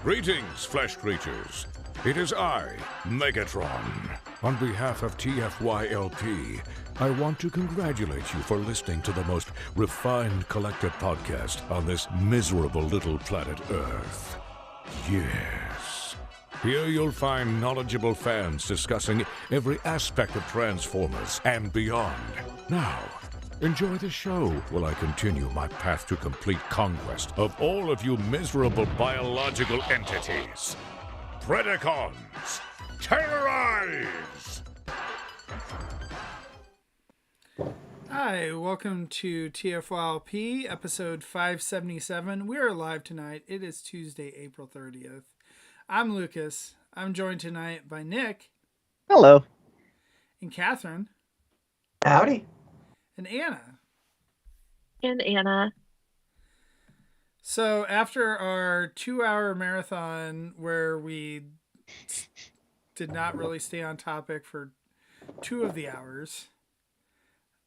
Greetings, flesh creatures. It is I, Megatron. On behalf of TFYLP, I want to congratulate you for listening to the most refined collective podcast on this miserable little planet Earth. Yes. Here you'll find knowledgeable fans discussing every aspect of Transformers and beyond. Now, enjoy the show while I continue my path to complete conquest of all of you miserable biological entities. Predacons, terrorize! Hi, welcome to TFYLP, episode 577. We are live tonight. It is Tuesday, April 30th. I'm Lucas. I'm joined tonight by Nick. Hello. And Catherine. Howdy. And Anna. And Anna. So after our 2-hour marathon where we did not really stay on topic for 2 of the hours,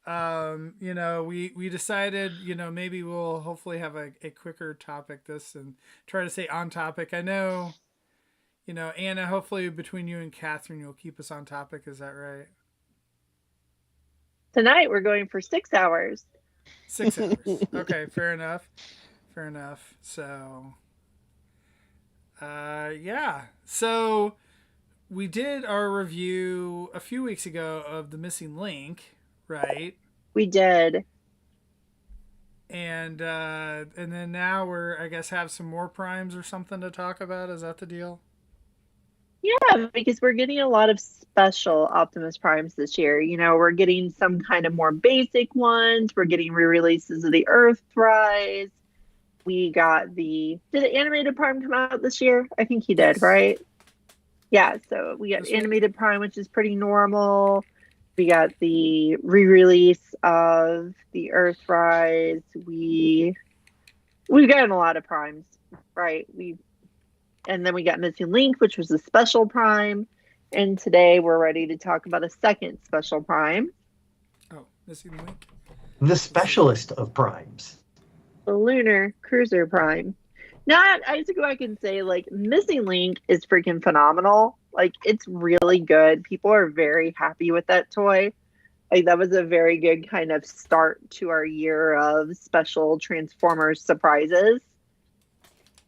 we decided, maybe we'll hopefully have a quicker topic this and try to stay on topic. I know, Anna, hopefully between you and Catherine, you'll keep us on topic. Is that right? Tonight we're going for 6 hours. 6 hours. Okay, fair enough. So, yeah. So we did our review a few weeks ago of The Missing Link, right? We did. And then now we're, I guess, have some more primes or something to talk about. Is that the deal? Yeah, because we're getting a lot of special Optimus Primes this year. We're getting some kind of more basic ones. We're getting re-releases of the Earthrise. We got did the animated Prime come out this year? I think he did, Yes. right? Yeah, so we got animated Prime, which is pretty normal. We got the re-release of the Earthrise. We've gotten a lot of primes, right? And then we got Missing Link, which was a special prime. And today we're ready to talk about a second special prime. Oh, Missing Link. The specialist of primes. The Lunar Cruiser Prime. Now, I have to go back and say, Missing Link is freaking phenomenal. It's really good. People are very happy with that toy. That was a very good kind of start to our year of special Transformers surprises.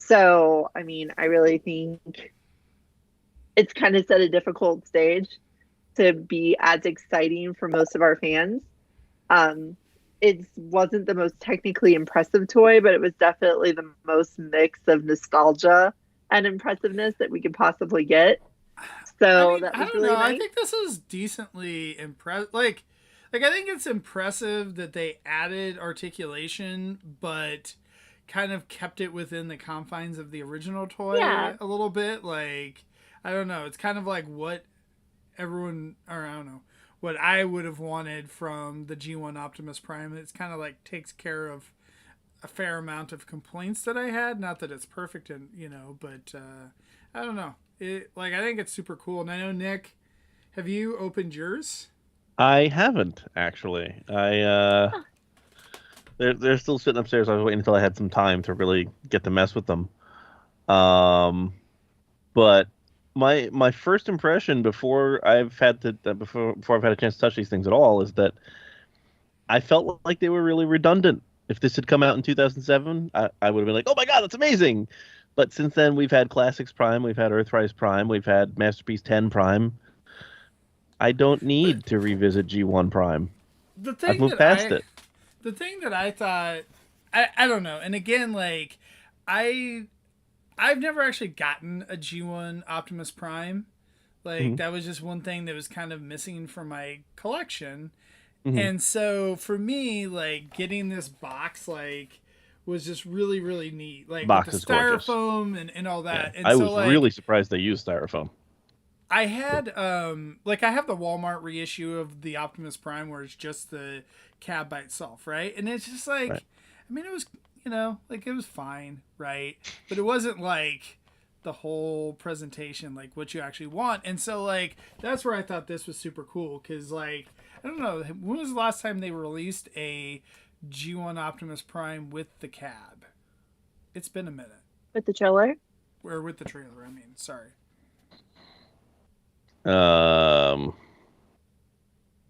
So, I really think it's kind of set a difficult stage to be as exciting for most of our fans. It wasn't the most technically impressive toy, but it was definitely the most mix of nostalgia and impressiveness that we could possibly get. So that was really nice. I think this is decently impressive. I think it's impressive that they added articulation, but kind of kept it within the confines of the original toy a little bit. I don't know. It's kind of like what what I would have wanted from the G1 Optimus Prime. It's kind of takes care of a fair amount of complaints that I had. Not that it's perfect, but I don't know. I think it's super cool. And I know, Nick, have you opened yours? I haven't, actually. They're still sitting upstairs. I was waiting until I had some time to really get to mess with them. But my first impression before I've had a chance to touch these things at all is that I felt like they were really redundant. If this had come out in 2007, I would have been like, oh my god, that's amazing. But since then, we've had Classics Prime, we've had Earthrise Prime, we've had Masterpiece 10 Prime. I don't need to revisit G1 Prime. I've moved past it. The thing that I thought, I don't know. And again, I've never actually gotten a G1 Optimus Prime. That was just one thing that was kind of missing from my collection. Mm-hmm. And so for me, getting this box, was just really, really neat. Box with the styrofoam and all that. Yeah. And I was really surprised they used styrofoam. I had, I have the Walmart reissue of the Optimus Prime where it's just the cab by itself, right? And it's just right. It was, it was fine, right? But it wasn't the whole presentation, what you actually want. And so, that's where I thought this was super cool. Because, I don't know, when was the last time they released a G1 Optimus Prime with the cab? It's been a minute. With the trailer? or with the trailer. I mean, sorry.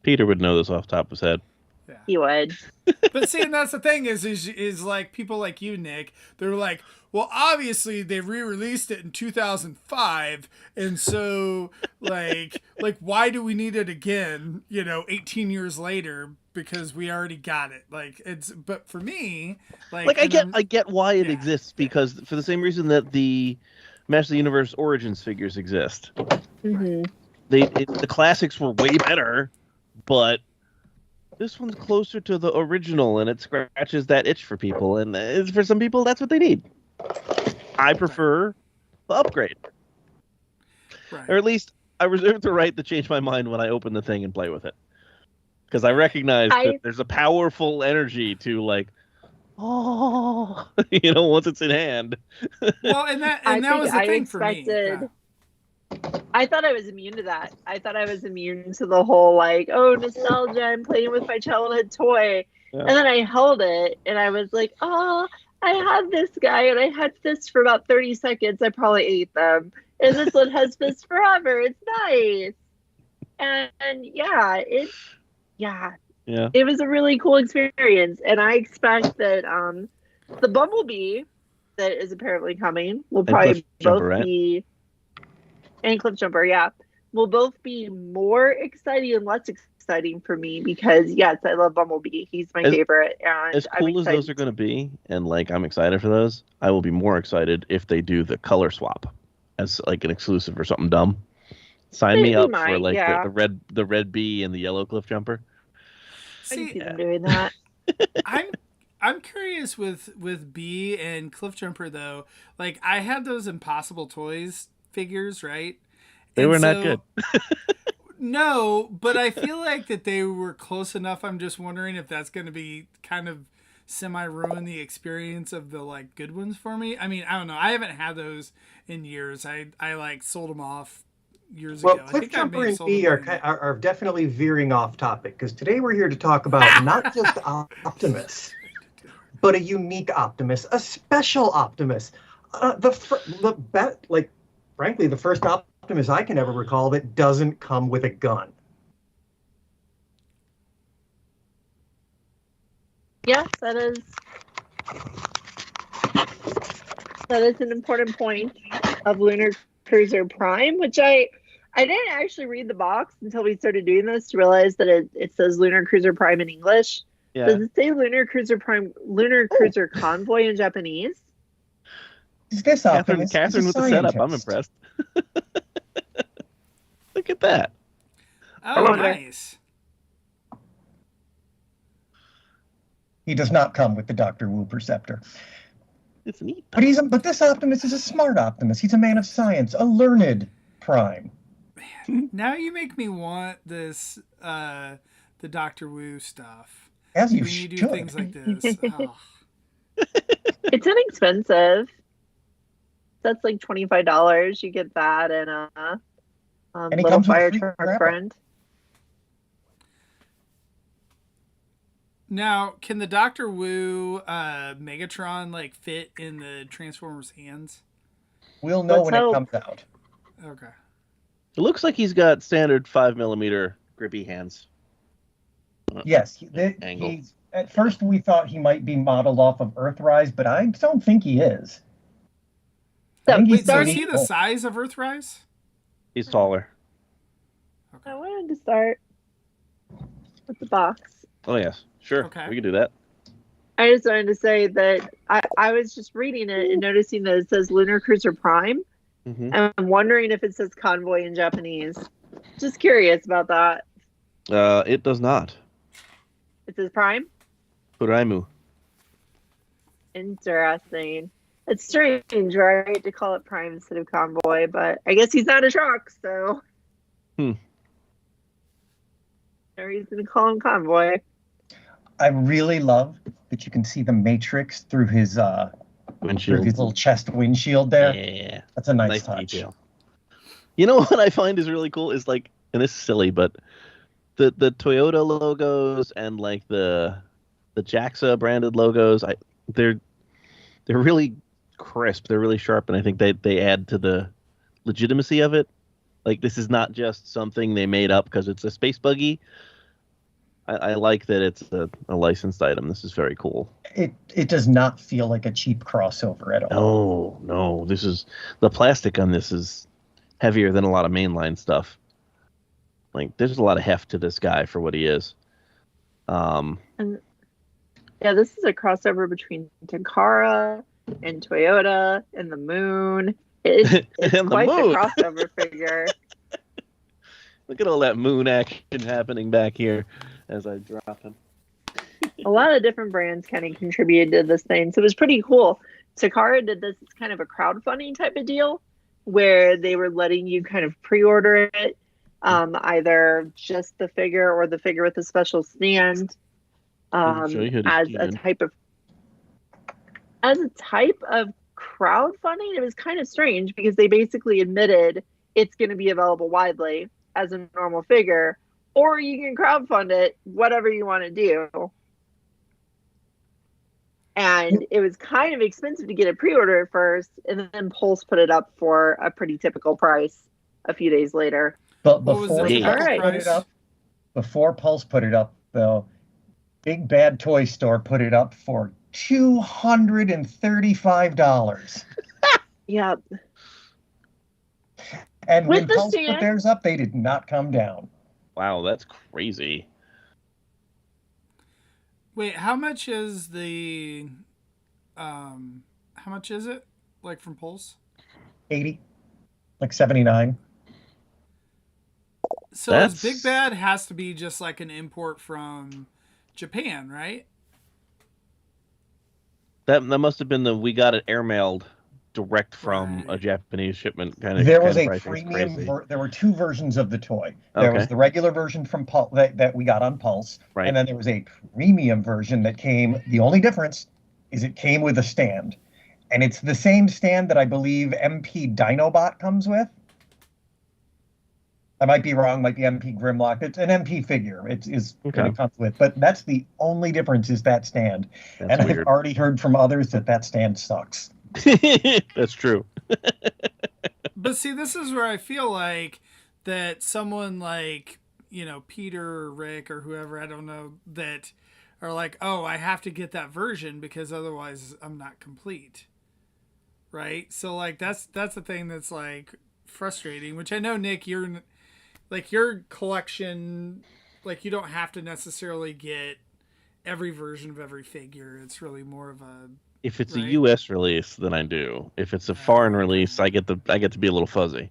Peter would know this off the top of his head. Yeah. He would. But see, and that's the thing is like people like you, Nick, they're like, well, obviously they re-released it in 2005, and so like why do we need it again? 18 years later, because we already got it. Like it's, but for me, I get why it exists, because for the same reason that the Master of the Universe Origins figures exist. Mm-hmm. The classics were way better, but this one's closer to the original, and it scratches that itch for people. And for some people, that's what they need. I prefer the upgrade. Right. Or at least I reserve the right to change my mind when I open the thing and play with it. Because I recognize that there's a powerful energy to once it's in hand. Well, and that was the thing for me. Yeah. I thought I was immune to that. I thought I was immune to the whole nostalgia, I'm playing with my childhood toy. Yeah. And then I held it and I was like, oh, I had this guy and I had fists for about 30 seconds. I probably ate them. And this one has fists forever. It's nice. And it was a really cool experience. And I expect that the Bumblebee that is apparently coming will probably both be... And Cliff Jumper, yeah, will both be more exciting and less exciting for me because, yes, I love Bumblebee. He's my favorite. And as cool as those are going to be, and I'm excited for those, I will be more excited if they do the color swap as an exclusive or something dumb. Sign me up for the red bee and the yellow Cliff Jumper. I can see them doing that. I'm curious with Bee and Cliff Jumper though. I had those Impossible Toys figures, right? They were not good. No, but I feel like that they were close enough. I'm just wondering if that's going to be kind of semi-ruin the experience of the good ones for me. I mean, I don't know. I haven't had those in years. I sold them off years ago. Cliff Jumper and Bee are definitely veering off topic because today we're here to talk about not just Optimus, but a unique Optimus, a special Optimus. Frankly, the first Optimus I can ever recall that doesn't come with a gun. Yes, that is an important point of Lunar Cruiser Prime, which I didn't actually read the box until we started doing this to realize that it says Lunar Cruiser Prime in English. Yeah. Does it say Lunar Cruiser Convoy in Japanese? Is this Catherine with the setup? I'm impressed. Look at that. Oh, nice. He does not come with the Dr. Wu Perceptor. It's neat. But this Optimus is a smart Optimus. He's a man of science, a learned Prime. Man, now you make me want this the Dr. Wu stuff. As you when you do things like this. Oh. It's inexpensive. That's $25. You get that and a little fire truck friend. Now, can the Dr. Wu Megatron fit in the Transformers' hands? We'll know when it comes out. Okay. It looks like he's got standard 5mm grippy hands. Yes, at first we thought he might be modeled off of Earthrise, but I don't think he is. So is he the size of Earthrise? He's taller. Okay. I wanted to start with the box. Oh, yes. Sure. Okay. We can do that. I just wanted to say that I was just reading it and noticing that it says Lunar Cruiser Prime. Mm-hmm. And I'm wondering if it says Convoy in Japanese. Just curious about that. It does not. It says Prime? Puraimu. Interesting. It's strange, right, to call it Prime instead of Convoy, but I guess he's not a truck, so. No reason to call him Convoy. I really love that you can see the Matrix through his windshield, through his little chest windshield there. Yeah, that's a nice touch. Detail. You know what I find is really cool is and this is silly, but the Toyota logos and the JAXA branded logos, they're really crisp. They're really sharp, and I think they add to the legitimacy of it. Like, this is not just something they made up because it's a space buggy. I like that it's a licensed item. This is very cool. It does not feel like a cheap crossover at all. No. This is the plastic on this is heavier than a lot of mainline stuff. Like, there's a lot of heft to this guy for what he is. And yeah, this is a crossover between Takara and Toyota and the Moon. It's quite the crossover figure. Look at all that moon action happening back here as I drop him. A lot of different brands kind of contributed to this thing, so it was pretty cool. Takara did this kind of a crowdfunding type of deal where they were letting you kind of pre-order it, either just the figure or the figure with a special stand, as a type of crowdfunding. It was kind of strange because they basically admitted it's going to be available widely as a normal figure, or you can crowdfund it, whatever you want to do. And it was kind of expensive to get a pre-order at first, and then Pulse put it up for a pretty typical price a few days later. But before Pulse put it up, though, Big Bad Toy Store put it up for $235. Yep. And when Pulse put theirs up, they did not come down. Wow, that's crazy. Wait, how much is the how much is it? Like from Pulse? 80. Like 79. So Big Bad has to be just like an import from Japan, right? That must have been we got it airmailed direct from a Japanese shipment kind of. There was a premium. There were two versions of the toy. There was the regular version from Pulse that we got on Pulse, and then there was a premium version that came. The only difference is it came with a stand, and it's the same stand that I believe MP Dinobot comes with. I might be wrong. Might be MP Grimlock. It's an MP figure. It comes with, but that's the only difference is that stand. That's weird. I've already heard from others that stand sucks. That's true. But see, this is where I feel like that someone like, Peter or Rick or whoever, I don't know, that are like, oh, I have to get that version because otherwise I'm not complete. Right? So like that's the thing that's like frustrating, which I know, Nick, you're like your collection, like you don't have to necessarily get every version of every figure. It's really more of a if it's a U.S. release, then I do. If it's a foreign release, I get to be a little fuzzy.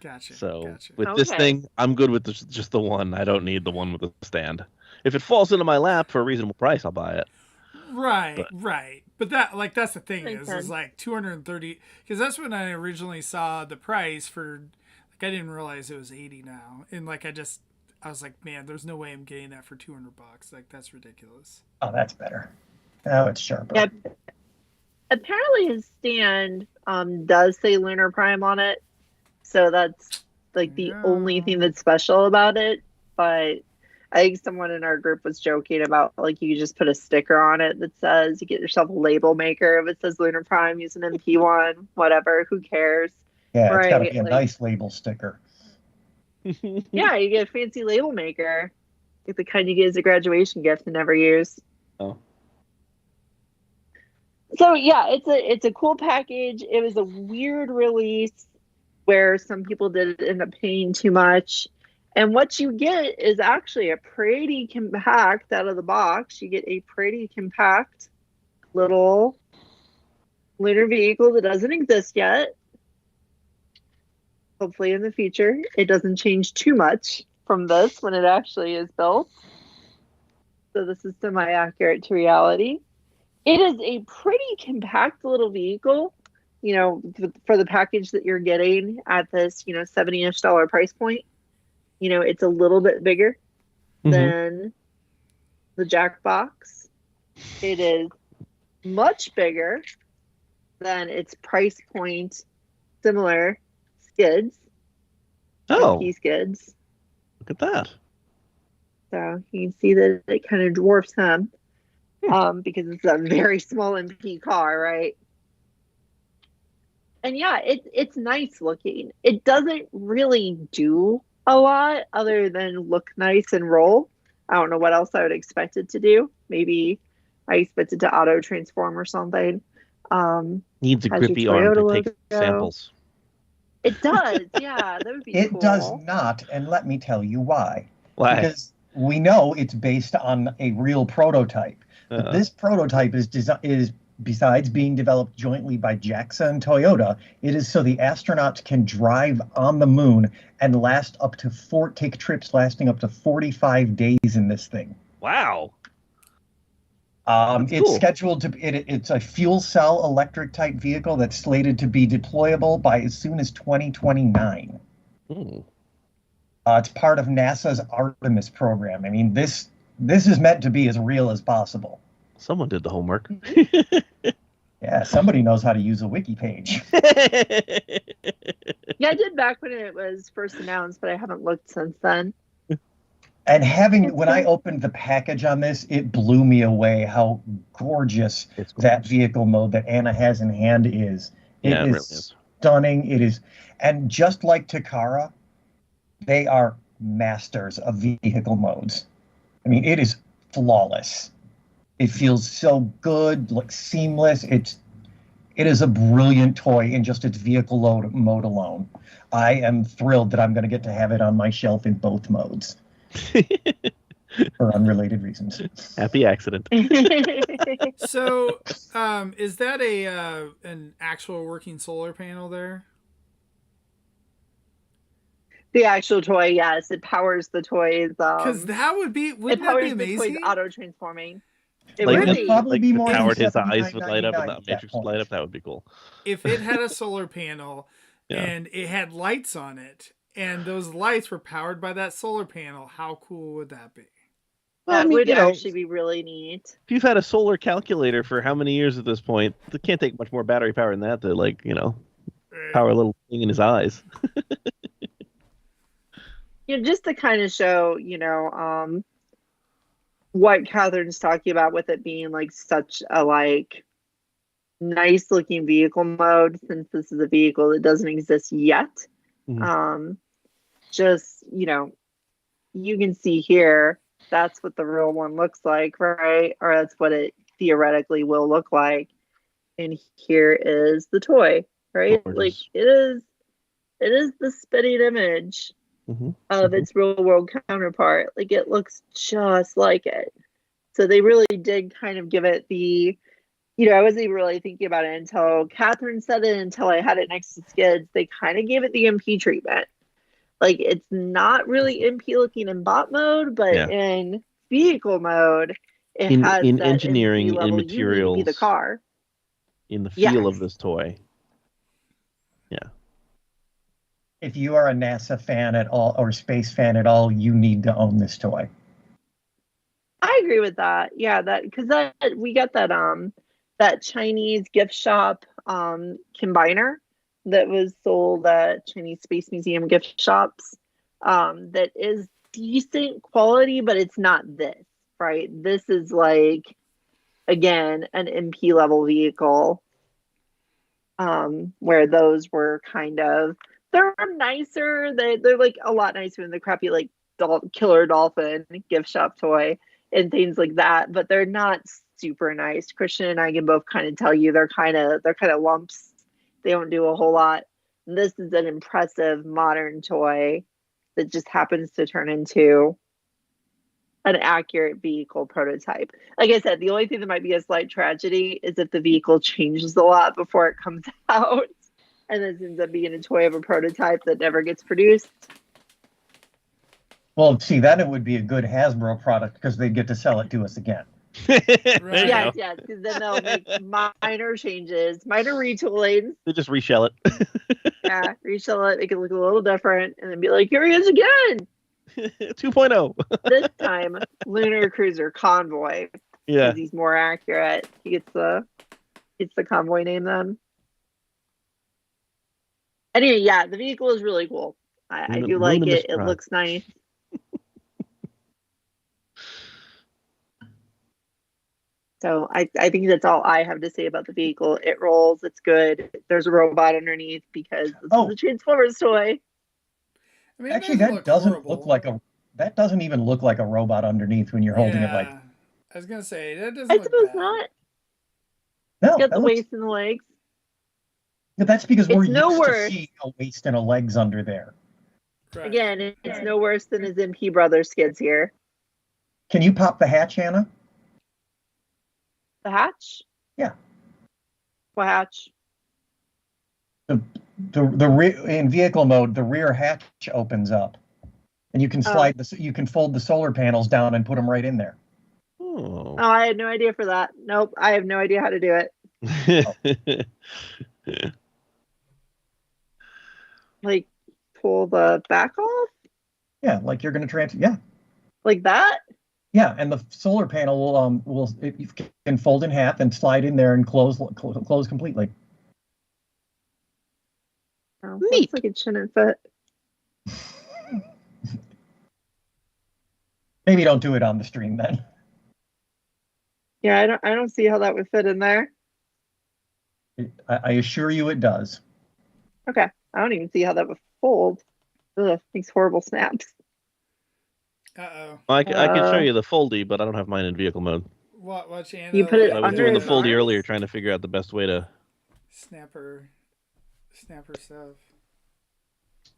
Gotcha. So with this thing, I'm good with just the one. I don't need the one with the stand. If it falls into my lap for a reasonable price, I'll buy it. Right. But that's the thing is like 230, because that's when I originally saw the price for. Like I didn't realize it was 80 now, and like I was like, man, there's no way I'm getting that for $200. Like that's ridiculous. Oh, that's better. Now it's sharper. Yep. Apparently his stand does say Lunar Prime on it, so that's like the only thing that's special about it. But I think someone in our group was joking about like you just put a sticker on it that says you get yourself a label maker if it says Lunar Prime, use an MP1, whatever, who cares? Yeah, it's got to be a nice label sticker. Yeah, you get a fancy label maker, like the kind you get as a graduation gift and never use. Oh. So yeah, it's a cool package. It was a weird release where some people did end up paying too much. And what you get is actually a pretty compact out of the box. You get a pretty compact little lunar vehicle that doesn't exist yet. Hopefully in the future, it doesn't change too much from this when it actually is built. So this is semi-accurate to reality. It is a pretty compact little vehicle, for the package that you're getting at this, $70-ish price point. It's a little bit bigger than the Jackbox. It is much bigger than its price point similar skids. Oh, skids. Look at that. So you can see that it kind of dwarfs them. Because it's a very small MP car, right? And yeah, it's nice looking. It doesn't really do a lot other than look nice and roll. I don't know what else I would expect it to do. Maybe I expect it to auto transform or something. Needs a grippy arm to take samples. It does, yeah. That would be cool. It does not, and let me tell you why. Why? Because we know it's based on a real prototype. But this prototype is besides being developed jointly by JAXA and Toyota, it is so the astronauts can drive on the moon and take trips lasting up to 45 days in this thing. Wow. It's cool. scheduled to. It's a fuel cell electric type vehicle that's slated to be deployable by as soon as 2029. It's part of NASA's Artemis program. I mean, this is meant to be as real as possible. Someone did the homework. Yeah, somebody knows how to use a wiki page. Yeah, I did back when it was first announced, but I haven't looked since then. And when I opened the package on this, it blew me away how gorgeous that vehicle mode that Anna has in hand is. It really is stunning. It is, and just like Takara, they are masters of vehicle modes. I mean, it is flawless. It feels so good, like seamless. It is a brilliant toy in just its vehicle mode alone. I am thrilled that I'm going to get to have it on my shelf in both modes. For unrelated reasons. Happy accident. So, is that an actual working solar panel there? The actual toy, yes, it powers the toys. Because that would be, wouldn't that be amazing? The toys auto transforming. It would probably be more. Powered his eyes would light up and that matrix would light up. That would be cool. If it had a solar panel and it had lights on it, and those lights were powered by that solar panel, how cool would that be? Well, that would actually be really neat. If you've had a solar calculator for how many years at this point, it can't take much more battery power than that to, power a little thing in his eyes. Just to kind of show, what Catherine's talking about with it being such a nice looking vehicle mode, since this is a vehicle that doesn't exist yet. Mm-hmm. You can see here, that's what the real one looks like, right? Or that's what it theoretically will look like. And here is the toy, right? Gorgeous. It is the spitting image of its real world counterpart. It looks just like it. So they really did kind of give it the, I wasn't even really thinking about it until Catherine said it, until I had it next to Skids. They kind of gave it the MP treatment. It's not really MP looking in bot mode, but in vehicle mode, it has in that engineering, MP level. in materials, you need to be the car. In the feel of this toy. Yeah. If you are a NASA fan at all or space fan at all, you need to own this toy. I agree with that. Yeah, because we got that Chinese gift shop combiner that was sold at Chinese Space Museum gift shops. That is decent quality, but it's not this, right? This is again, an MP level vehicle. Where those were they're nicer. They're a lot nicer than the crappy killer dolphin gift shop toy and things like that, but they're not super nice. Christian and I can both kind of tell you they're kind of lumps. They don't do a whole lot. And this is an impressive modern toy that just happens to turn into an accurate vehicle prototype. Like I said, the only thing that might be a slight tragedy is if the vehicle changes a lot before it comes out, and this ends up being a toy of a prototype that never gets produced. Well, see, then it would be a good Hasbro product because they'd get to sell it to us again. Right. Yes, because then they'll make minor changes, minor retoolings. They just reshell it. Yeah, reshell it, make it look a little different, and then be like, here he is again. 2.0. This time, Lunar Cruiser Convoy. Yeah, he's more accurate. He gets the convoy name then. Anyway, yeah, the vehicle is really cool. I do like it. It looks nice. So I think that's all I have to say about the vehicle. It rolls. It's good. There's a robot underneath because this is a Transformers toy. I mean, actually, that doesn't look like a. That doesn't even look like a robot underneath when you're holding it like. I was gonna say that doesn't. I look suppose bad. not. No, it's got the waist and the legs. Yeah, that's because we're used to seeing a waist and a legs under there. Right. Again, it's no worse than his MP Brothers skids here. Can you pop the hatch, Anna? The hatch? Yeah. What hatch? The in vehicle mode, the rear hatch opens up, and you can slide you can fold the solar panels down and put them right in there. Oh, I had no idea for that. Nope, I have no idea how to do it. Like pull the back off? Yeah, like you're going to transfer. Yeah. Like that? Yeah, and the solar panel will you can fold in half and slide in there and close completely. Oh, looks like it shouldn't fit. Maybe don't do it on the stream then. Yeah, I don't see how that would fit in there. I assure you it does. Okay. I don't even see how that would fold. Ugh, makes horrible snaps. Uh-oh. I can show you the foldy, but I don't have mine in vehicle mode. Watch Anna. You put it I was doing the foldy earlier, trying to figure out the best way to snapper stuff.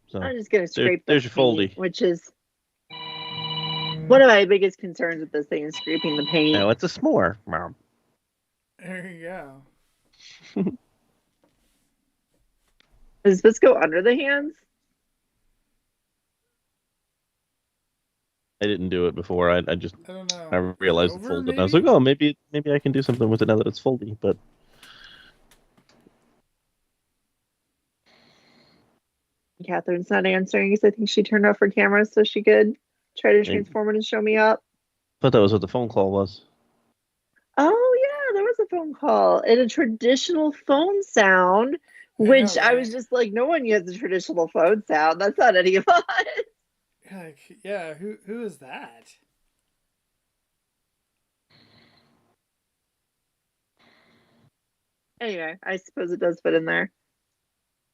So I'm just gonna scrape. There's your foldy, which is one of my biggest concerns with this thing is scraping the paint. No, it's a s'more. There you go. Does this go under the hands? I didn't do it before. I don't know. I realized it's folded. Maybe? I was like, oh, maybe I can do something with it now that it's foldy. But Catherine's not answering because I think she turned off her camera so she could try to transform it and show me up. I thought that was what the phone call was. Oh yeah, there was a phone call and a traditional phone sound, which I was just like, no one uses a traditional phone sound. That's not any of us. Yeah, who is that? Anyway, I suppose it does fit in there.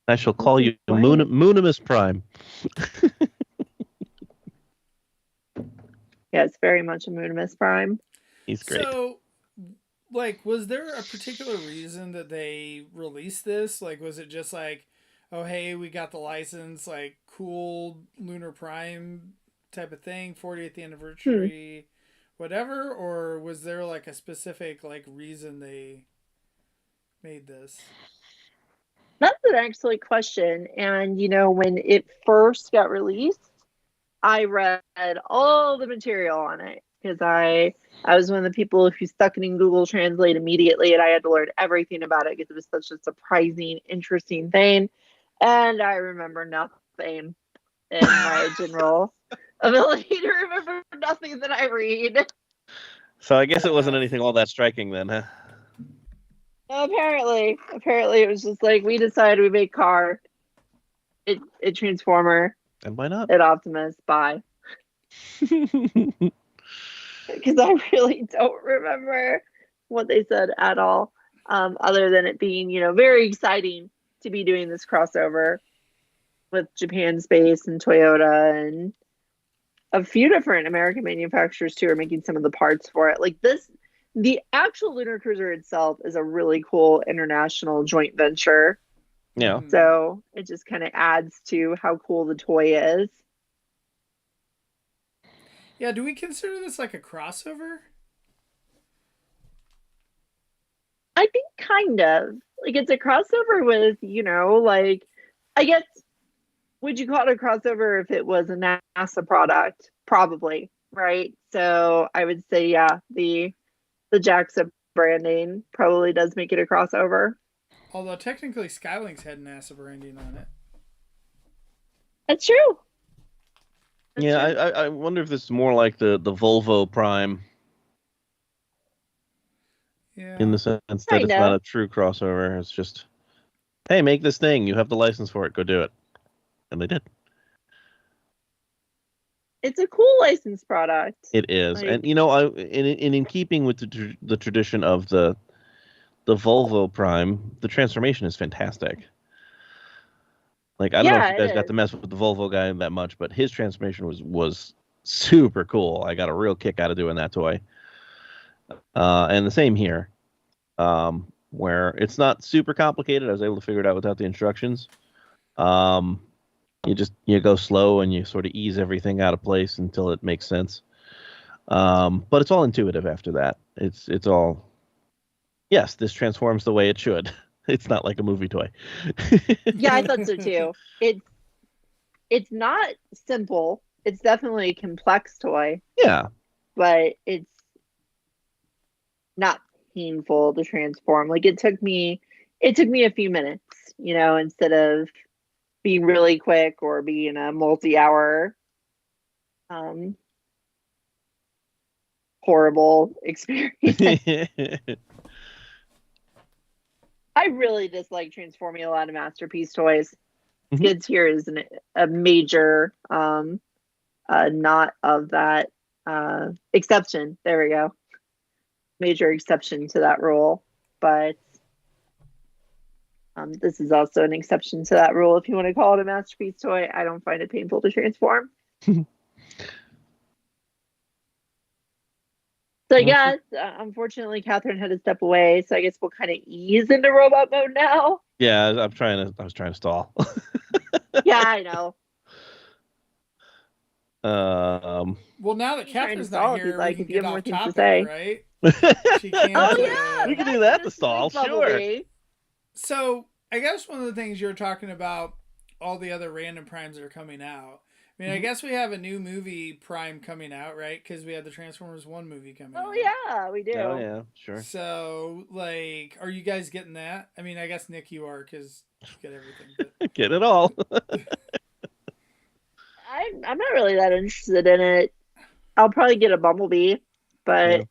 I shall call you Moonimus Prime. Yeah, it's very much a Moonimus Prime. He's great. So, like, was there a particular reason that they released this? Like, was it just like, oh, hey, we got the license, like, cool Lunar Prime type of thing, 40th anniversary, whatever? Or was there, like, a specific, like, reason they made this? That's an excellent question. And, you know, when it first got released, I read all the material on it because I was one of the people who stuck it in Google Translate immediately, and I had to learn everything about it because it was such a surprising, interesting thing. And I remember nothing in my general ability to remember nothing that I read. So I guess it wasn't anything all that striking then, huh? Apparently it was just like we decided we make car, it Transformer, and why not? It Optimus, bye. Because I really don't remember what they said at all, other than it being, you know, very exciting to be doing this crossover with Japan Space and Toyota and a few different American manufacturers too are making some of the parts for it. Like this, the actual Lunar Cruiser itself is a really cool international joint venture. Yeah. So it just kind of adds to how cool the toy is. Yeah, do we consider this like a crossover? I think kind of. Like it's a crossover with, you know, like, I guess, would you call it a crossover if it was a NASA product? Probably, right? So I would say, yeah, the JAXA branding probably does make it a crossover. Although technically Skylink's had NASA branding on it. That's true. I wonder if this is more like the Volvo Prime. Yeah. In the sense that it's not a true crossover. It's just, hey, make this thing. You have the license for it. Go do it. And they did. it's a cool licensed product. It is, like, and in keeping with the tradition of the Volvo Prime, the transformation is fantastic. Like, I don't know if you guys got to mess with the Volvo guy that much, but his transformation was super cool. I got a real kick out of doing that toy. And the same here, where it's not super complicated. I was able to figure it out without the instructions. You go slow and you sort of ease everything out of place until it makes sense. But it's all intuitive after that. It's all, yes, this transforms the way it should. It's not like a movie toy. Yeah, I thought so too. It's not simple. It's definitely a complex toy. Yeah. But it's not painful to transform. Like, it took me a few minutes, instead of being really quick or being a multi-hour horrible experience. I really dislike transforming a lot of Masterpiece toys. Skids here is a major not of that exception. There we go. Major exception to that rule. But this is also an exception to that rule. If you want to call it a Masterpiece toy, I don't find it painful to transform. So I guess, unfortunately, Catherine had to step away. So I guess we'll kind of ease into robot mode now. Yeah, I was trying to stall. Yeah, I know. Well, now that Catherine's not here, we can get off topic, right? She can't. We can do that to stall, sure. So I guess one of the things you're talking about, all the other random primes that are coming out. I mean, I guess we have a new movie Prime coming out, right? Because we had the Transformers 1 movie coming out. Oh, yeah, we do. Oh, yeah, sure. So, like, are you guys getting that? I mean, I guess, Nick, you are, because you get everything. But... Get it all. I'm not really that interested in it. I'll probably get a Bumblebee, but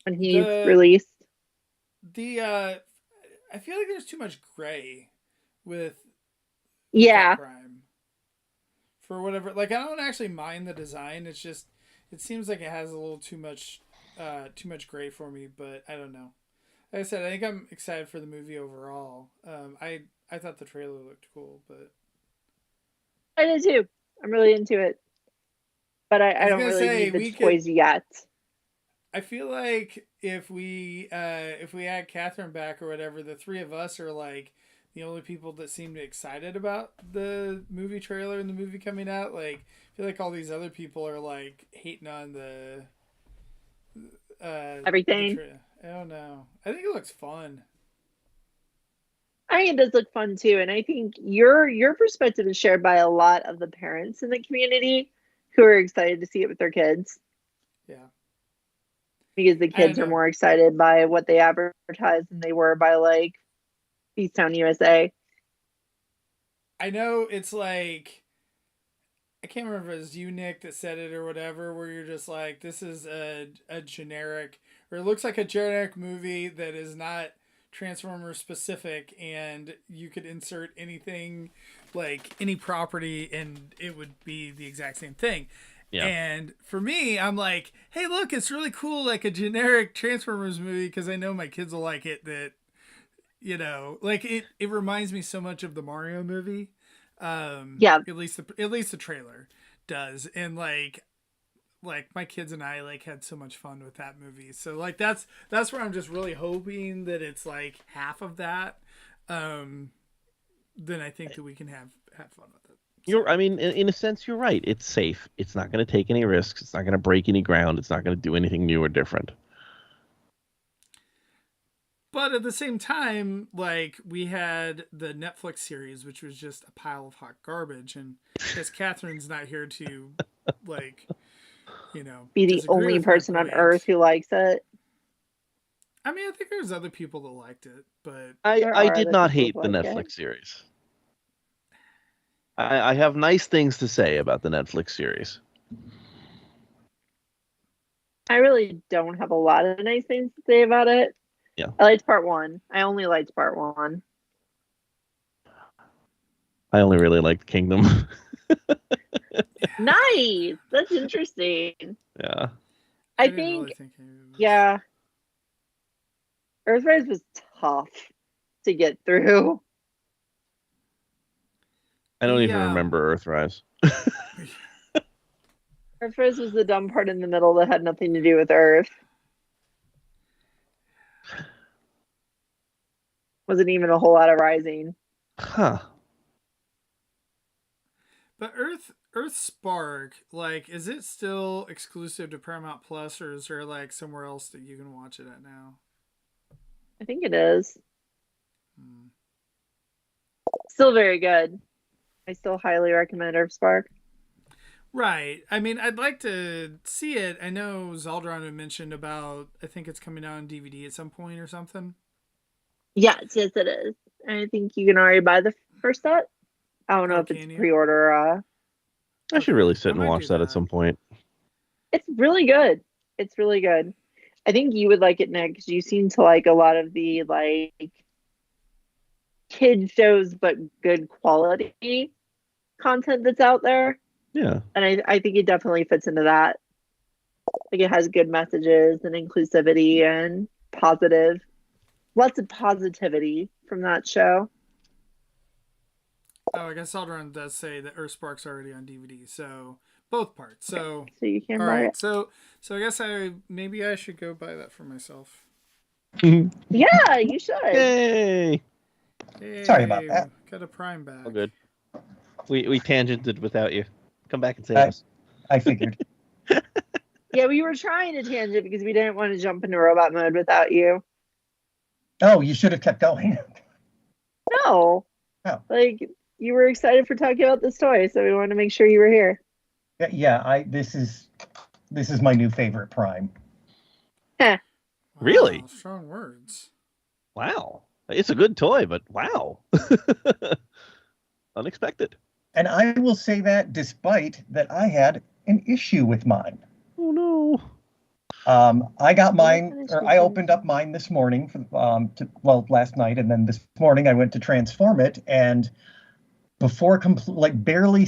when he's released. I feel like there's too much gray with Prime. For whatever, like, I don't actually mind the design. It's just, it seems like it has a little too much gray for me. But I don't know. Like I said, I think I'm excited for the movie overall. I thought the trailer looked cool, but I did too. I'm really into it, but I don't really need the toys yet. I feel like if we add Catherine back or whatever, the three of us are like the only people that seem excited about the movie trailer and the movie coming out. Like, I feel like all these other people are like hating on the everything. I don't know. I think it looks fun. I think it does look fun too, and I think your perspective is shared by a lot of the parents in the community who are excited to see it with their kids. Yeah. Because the kids are more excited by what they advertise than they were by, like, Beatstown USA. I know it's like, I can't remember if it was you, Nick, that said it or whatever, where you're just like, this is a generic, or it looks like a generic movie that is not Transformers specific, and you could insert anything, like any property, and it would be the exact same thing. Yeah. And for me, I'm like, hey, look, it's really cool, like a generic Transformers movie, because I know my kids will like it. That, like it reminds me so much of the Mario movie. Yeah. At least the trailer does, and like my kids and I like had so much fun with that movie. So like that's where I'm just really hoping that it's like half of that. Then I think that we can have fun with it. I mean, in a sense, you're right. It's safe. It's not going to take any risks. It's not going to break any ground. It's not going to do anything new or different. But at the same time, like, we had the Netflix series, which was just a pile of hot garbage. And because Catherine's not here to, like, be the only person on Earth who likes it. I mean, I think there's other people that liked it, but I did not hate the Netflix series. I have nice things to say about the Netflix series. I really don't have a lot of nice things to say about it. Yeah. I liked part 1. I only liked part 1. I only really liked Kingdom. Nice. That's interesting. Yeah. I think really think yeah. Earthrise was tough to get through. I don't even remember Earthrise. Earthrise was the dumb part in the middle that had nothing to do with Earth. Wasn't even a whole lot of Rising. Huh. But Earth Spark, like, is it still exclusive to Paramount Plus, or is there like somewhere else that you can watch it at now? I think it is. Still very good. I still highly recommend Earth Spark. Right. I mean, I'd like to see it. I know Zaldron had mentioned about, I think it's coming out on DVD at some point or something. Yes, it is. I think you can already buy the first set. I don't know if it's pre-order. I should really sit and watch that at some point. It's really good. It's really good. I think you would like it, Nick, because you seem to like a lot of the like kid shows but good quality content that's out there. Yeah. And I think it definitely fits into that. Like it has good messages and inclusivity and positive. Lots of positivity from that show. Oh, I guess Alderon does say that Earthspark's already on DVD, so both parts. So you can all buy right. it. So I guess maybe I should go buy that for myself. Yeah, you should. Yay! Sorry about that. Got a Prime back. All good. We tangented without you. Come back and save us. I figured. Yeah, we were trying to tangent because we didn't want to jump into robot mode without you. Oh, you should have kept going. No. Oh. Like you were excited for talking about this toy, so we wanted to make sure you were here. Yeah, this is my new favorite Prime. Wow, really? Strong words. Wow. It's a good toy, but wow. Unexpected. And I will say that despite that I had an issue with mine. Oh no. I got mine, or I opened up mine this morning last night, and then this morning I went to transform it, and before barely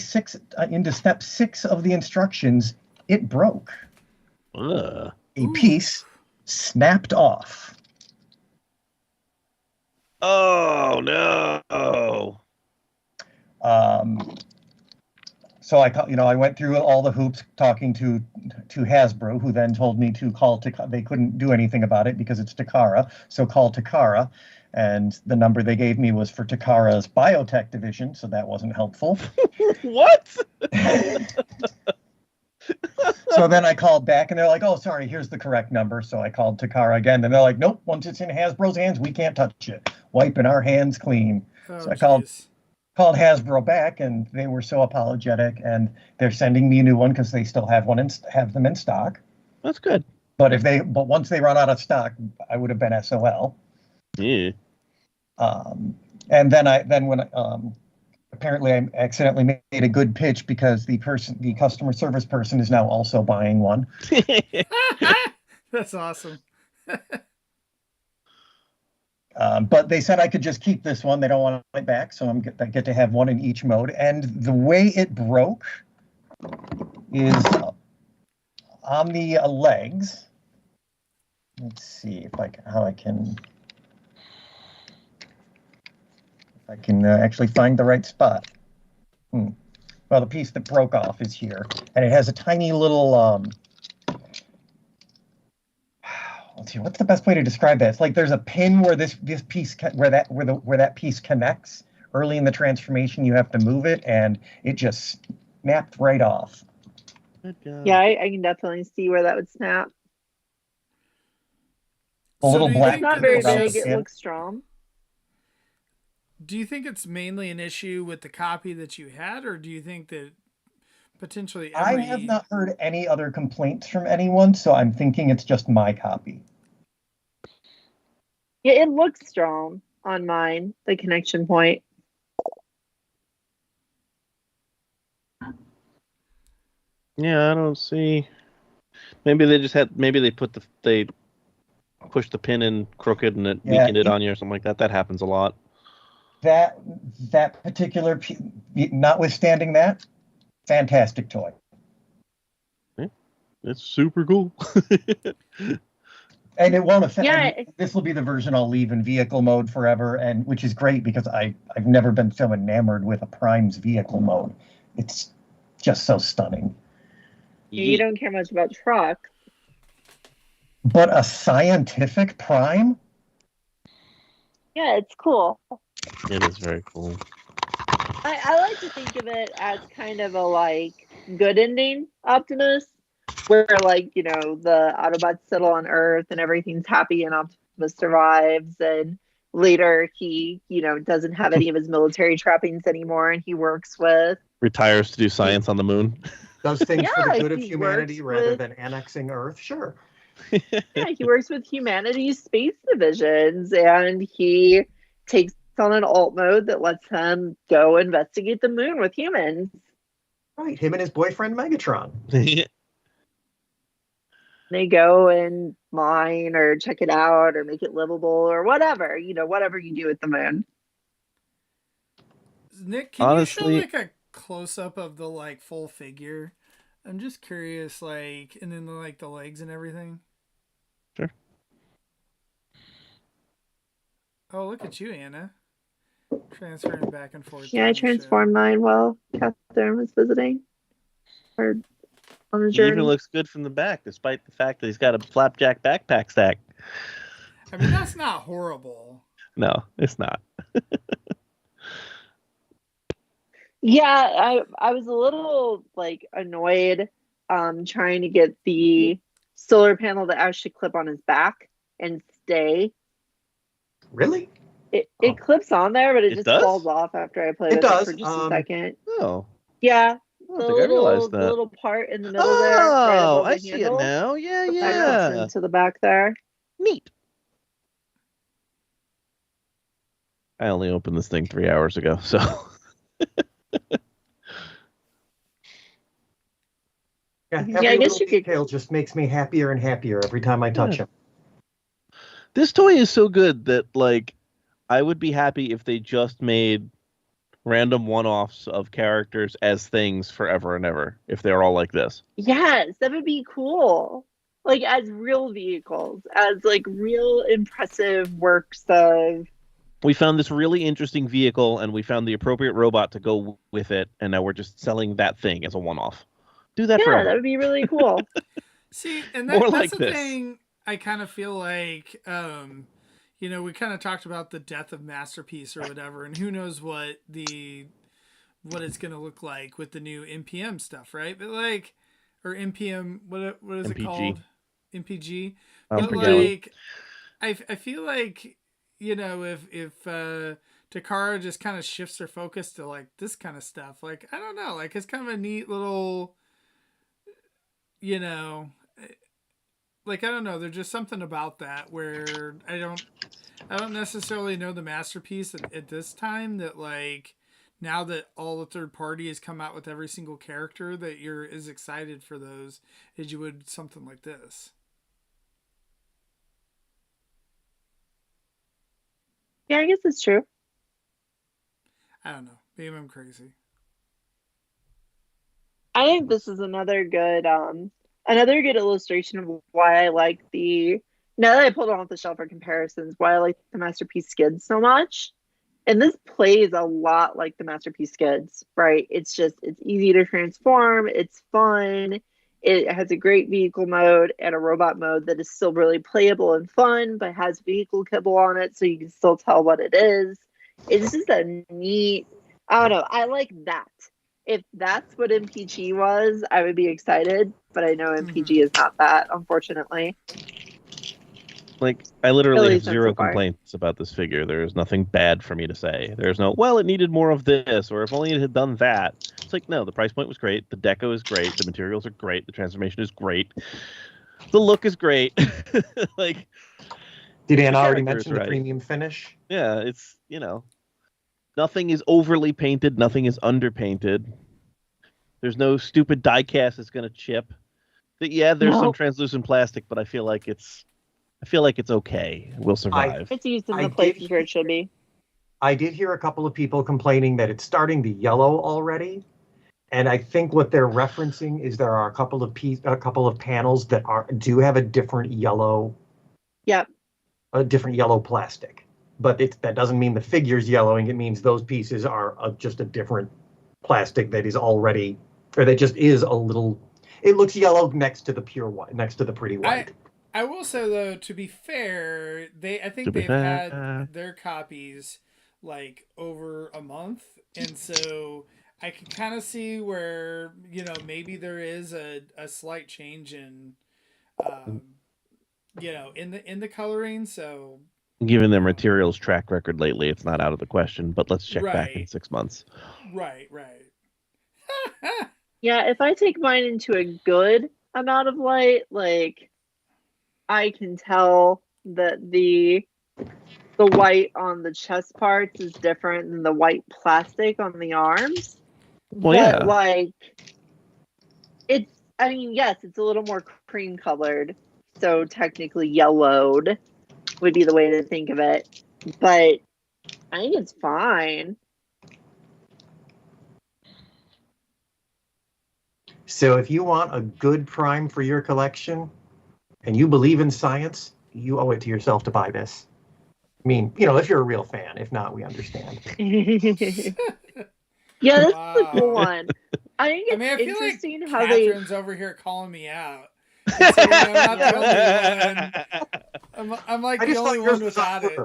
into step 6 of the instructions, it broke. A piece snapped off. Oh no. So I went through all the hoops talking to Hasbro, who then told me to call Takara. They couldn't do anything about it because it's Takara, so call Takara. And the number they gave me was for Takara's biotech division, so that wasn't helpful. What? So then I called back, and they're like, "Oh, sorry, here's the correct number." So I called Takara again, and they're like, "Nope, once it's in Hasbro's hands, we can't touch it. Wiping our hands clean." So I called Hasbro back, and they were so apologetic, and they're sending me a new one because they still have them in stock. That's good. But once they run out of stock, I would have been SOL. Yeah. And then when apparently I accidentally made a good pitch because the customer service person is now also buying one. That's awesome. But they said I could just keep this one. They don't want it back, so I get to have one in each mode. And the way it broke is on the legs. Let's see if I can actually find the right spot. Well, the piece that broke off is here, and it has a tiny little. Let's see, what's the best way to describe that? It's like there's a pin where this piece where that piece connects. Early in the transformation, you have to move it, and it just snapped right off. Yeah, I can definitely see where that would snap. A little black. It's not very big. It looks strong. Do you think it's mainly an issue with the copy that you had, or do you think that potentially I have not heard any other complaints from anyone, so I'm thinking it's just my copy. Yeah, it looks strong on mine, the connection point. Yeah, I don't see. Maybe they pushed the pin in crooked and it weakened it on you or something like that. That happens a lot. That particular, notwithstanding that, Fantastic toy. It's super cool. And it won't affect. Yeah. This will be the version I'll leave in vehicle mode forever, and which is great because I've never been so enamored with a Prime's vehicle mode. It's just so stunning. You don't care much about truck. But a scientific Prime? Yeah, it's cool. It is very cool. I like to think of it as kind of a like good ending Optimus, where like, you know, the Autobots settle on Earth and everything's happy and Optimus survives, and later he, you know, doesn't have any of his military trappings anymore and he retires to do science on the moon. Does things for the good of humanity rather than annexing Earth. Sure. Yeah, he works with humanity's space divisions, and he takes on an alt mode that lets him go investigate the moon with humans. Right, him and his boyfriend Megatron. They go and mine or check it out or make it livable or whatever, you know, whatever you do at the moon. Nick, can you show like a close-up of the like full figure? I'm just curious, like, and then like the legs and everything. Sure. Oh, look at you, Anna. Transferring back and forth. Yeah, I transformed mine while Catherine was visiting. Or on the journey. He even looks good from the back, despite the fact that he's got a flapjack backpack stack. I mean, that's not horrible. No, it's not. Yeah, I was a little like annoyed trying to get the solar panel to actually clip on his back and stay. Really? It clips on there, but it just falls off after I play with it for just a second. Oh. Yeah. I don't think I realized that. The little part in the middle there. Oh, I see it now. Yeah, yeah. Into the back there. Neat. I only opened this thing 3 hours ago, so. Every I guess you detail just makes me happier and happier every time I touch him. This toy is so good that, like, I would be happy if they just made random one-offs of characters as things forever and ever, if they're all like this. Yes, that would be cool. Like, as real vehicles, as, like, real impressive works of... We found this really interesting vehicle, and we found the appropriate robot to go with it, and now we're just selling that thing as a one-off. Do that forever. Yeah, that would be really cool. See, and that's the thing I kind of feel like, you know, we kind of talked about the death of Masterpiece or whatever, and who knows what it's going to look like with the new NPM stuff, right? But like, or NPM, what is it called? MPG. But like, I feel like, you know, if Takara just kind of shifts her focus to like this kind of stuff, like, I don't know, like it's kind of a neat little, you know, like, I don't know, there's just something about that where I don't necessarily know the Masterpiece at this time that, like, now that all the third party has come out with every single character, that you're as excited for those as you would something like this. Yeah, I guess it's true. I don't know. Maybe I'm crazy. I think this is another good illustration of why I like now that I pulled it off the shelf for comparisons, why I like the Masterpiece Skids so much. And this plays a lot like the Masterpiece Skids, right? It's easy to transform, it's fun, it has a great vehicle mode and a robot mode that is still really playable and fun, but has vehicle kibble on it so you can still tell what it is. It's just a neat, I don't know, I like that. If that's what MPG was, I would be excited, but I know MPG is not that, unfortunately. Like, I literally have zero complaints about this figure. There's nothing bad for me to say. There's no, well, it needed more of this, or if only it had done that. It's like, no, the price point was great. The deco is great. The materials are great. The transformation is great. The look is great. Like, did Anna already mention the premium finish? Yeah, it's, you know, nothing is overly painted. Nothing is underpainted. There's no stupid die cast that's going to chip. Yeah, there's some translucent plastic, but I feel like it's okay. We'll survive. It's used in the places where it should be. I did hear a couple of people complaining that it's starting to yellow already. And I think what they're referencing is there are a couple of panels that do have a different yellow. Yep. A different yellow plastic, but that doesn't mean the figure's yellowing. It means those pieces are just a different plastic that is already, or that just is a little. It looks yellow next to the pure white, next to the pretty white. I will say though, to be fair, I think they've had their copies like over a month, and so I can kind of see where, you know, maybe there is a slight change in, you know, in the coloring. So given their materials track record lately, it's not out of the question. But let's check back in 6 months. Right. Yeah, if I take mine into a good amount of light, like I can tell that the white on the chest parts is different than the white plastic on the arms. Well, yeah. But like, I mean, yes, it's a little more cream colored, so technically yellowed would be the way to think of it. But I think it's fine. So if you want a good prime for your collection and you believe in science, you owe it to yourself to buy this. I mean, you know, if you're a real fan. If not, we understand. Yeah, this is a cool one. I think it's I feel interesting like how Catherine's over here calling me out. I'm not the only one. I'm like the only one without it.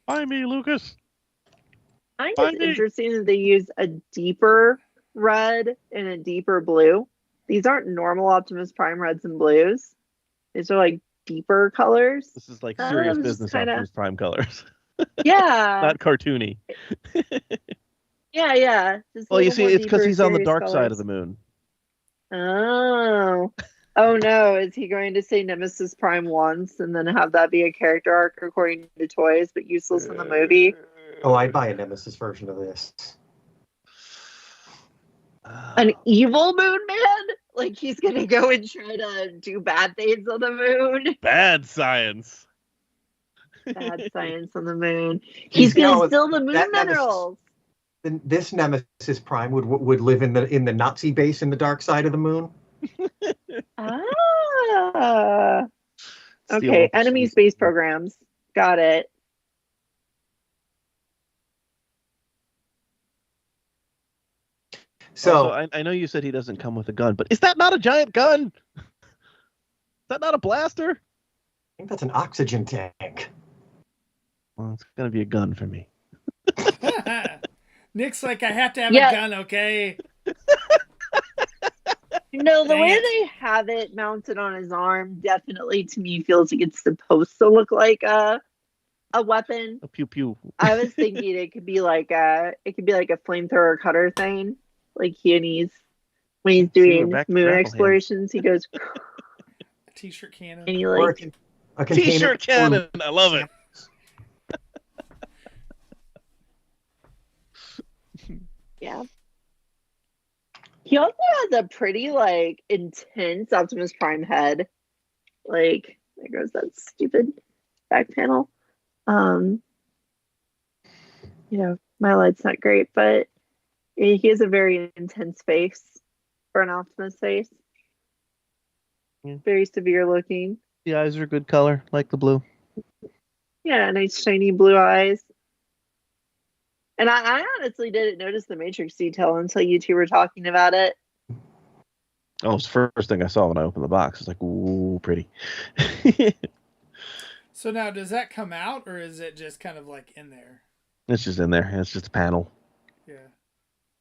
Buy me, Lucas. I think it's interesting that they use a deeper red and a deeper blue. These aren't normal Optimus Prime reds and blues. These are like deeper colors. This is like serious business Optimus Prime colors. Yeah. Not cartoony. Yeah. Well, you see, it's because he's on the dark side of the moon. Oh no, is he going to say Nemesis Prime once and then have that be a character arc according to toys but useless in the movie? Oh, I'd buy a Nemesis version of this. An evil moon man? Like he's gonna go and try to do bad things on the moon? Bad science. Bad science on the moon. He's gonna steal the moon minerals. This Nemesis Prime would live in the Nazi base in the dark side of the moon. Okay, enemy space programs. Got it. So I know you said he doesn't come with a gun, but is that not a giant gun? Is that not a blaster? I think that's an oxygen tank. Well, it's gonna be a gun for me. Nick's like, I have to have a gun, okay? No, the way they have it mounted on his arm definitely to me feels like it's supposed to look like a weapon. A pew pew. I was thinking it could be like a flamethrower cutter thing. Like when he's doing moon explorations, he goes a t-shirt cannon. And he like a t-shirt cannon. I love it. Yeah. He also has a pretty like intense Optimus Prime head. Like there goes that stupid back panel. You know, my light's not great, but he has a very intense face for an Optimus face. Yeah. Very severe looking. The eyes are a good color, like the blue. Yeah, nice shiny blue eyes. And I honestly didn't notice the Matrix detail until you two were talking about it. Oh, it's the first thing I saw when I opened the box. It's like, ooh, pretty. So now, does that come out, or is it just kind of like in there? It's just in there. It's just a panel. Yeah.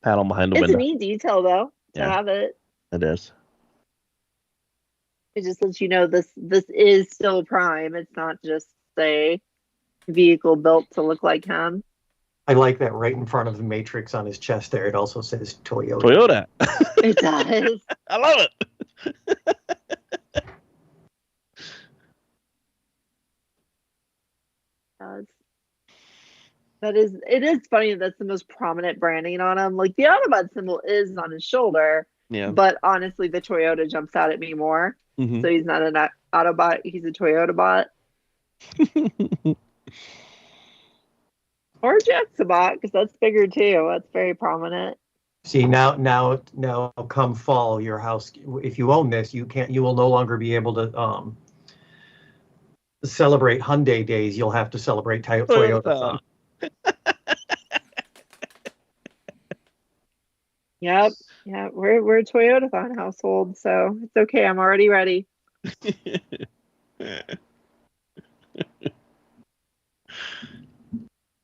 Panel behind the window. It's a neat detail, though, to have it. It is. It just lets you know this is still Prime. It's not just a vehicle built to look like him. I like that right in front of the Matrix on his chest there. It also says Toyota. Toyota. It does. I love it. It is funny that's the most prominent branding on him. Like the Autobot symbol is on his shoulder. Yeah. But honestly, the Toyota jumps out at me more. Mm-hmm. So he's not an Autobot, he's a Toyota bot. Or Jaxabot, because that's bigger too. That's very prominent. See, now come fall, your house, if you own this, you will no longer be able to celebrate Hyundai days. You'll have to celebrate Toyota. Yep. Yeah, we're a Toyota-thon household, so it's okay. I'm already ready.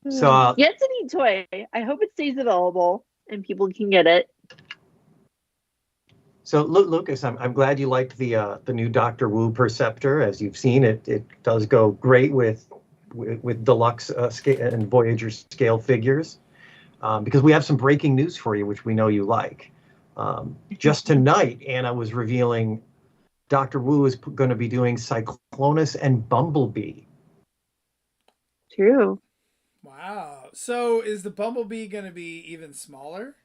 So yeah, it's a neat toy. I hope it stays available and people can get it. So Lucas, I'm glad you liked the new Doctor Wu Perceptor. As you've seen, it does go great with deluxe scale and Voyager scale figures. Because we have some breaking news for you, which we know you like. Just tonight, Anna was revealing Dr. Wu is going to be doing Cyclonus and Bumblebee. True. Wow. So is the Bumblebee going to be even smaller?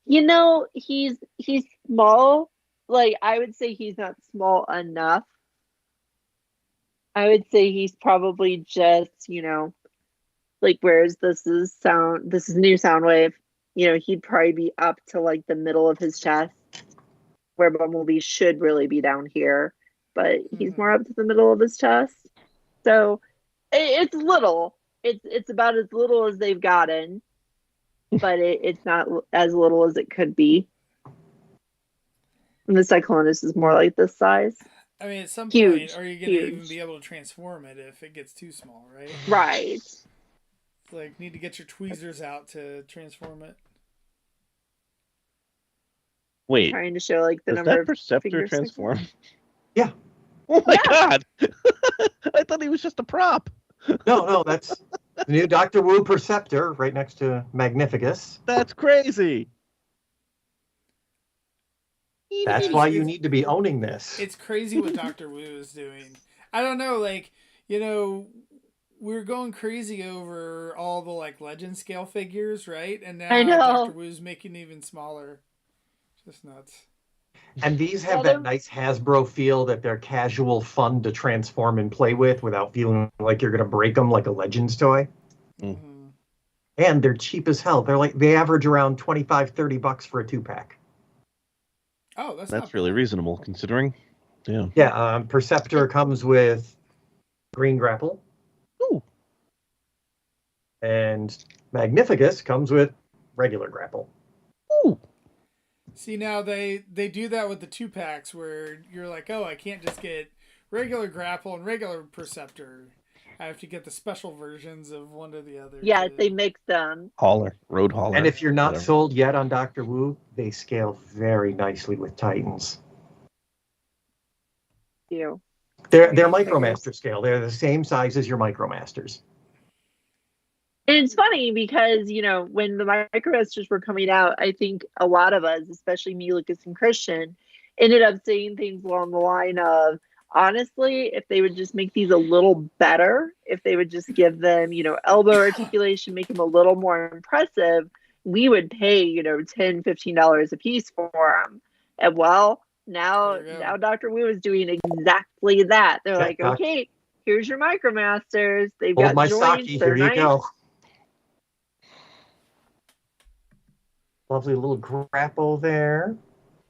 You know, he's small. Like, I would say he's not small enough. I would say he's probably just, like, whereas this is new Soundwave, he'd probably be up to like the middle of his chest, where Bumblebee should really be down here, but he's more up to the middle of his chest. So it's little. It's about as little as they've gotten, but it's not as little as it could be. And the Cyclonus is more like this size. I mean, at some point, are you going to even be able to transform it if it gets too small, right? Right. It's like, need to get your tweezers out to transform it. Wait. Trying to show like the does number that Perceptor of transform? Yeah. Oh my God! I thought he was just a prop. No, that's the new Doctor Wu Perceptor right next to Magnificus. That's crazy. That's why you need to be owning this. It's crazy what Dr. Wu is doing. I don't know, like, we're going crazy over all the like legend scale figures, right? And now Dr. Wu's making even smaller. Just nuts. And these have that nice Hasbro feel that they're casual fun to transform and play with without feeling like you're going to break them like a Legends toy. Mm-hmm. And they're cheap as hell. They average around $25-$30 for a 2-pack. Oh, that's really reasonable considering. Yeah. Yeah. Perceptor comes with green grapple. Ooh. And Magnificus comes with regular grapple. Ooh. See, now they do that with the 2-packs where you're like, oh, I can't just get regular grapple and regular Perceptor. I have to get the special versions of one or the other. Yeah, they mix them. Road hauler. And if you're not sold yet on Dr. Wu, they scale very nicely with Titans. They're Micromaster scale. They're the same size as your Micromasters. And it's funny because, when the Micromasters were coming out, I think a lot of us, especially me, Lucas, and Christian, ended up saying things along the line of, honestly, if they would just make these a little better, if they would just give them, elbow articulation, make them a little more impressive, we would pay, $10, $15 a piece for them. And now Dr. Wu is doing exactly that. They're like, okay, here's your Micromasters. They've got my joints. Saki, They're here nice. you go. Lovely little grapple there.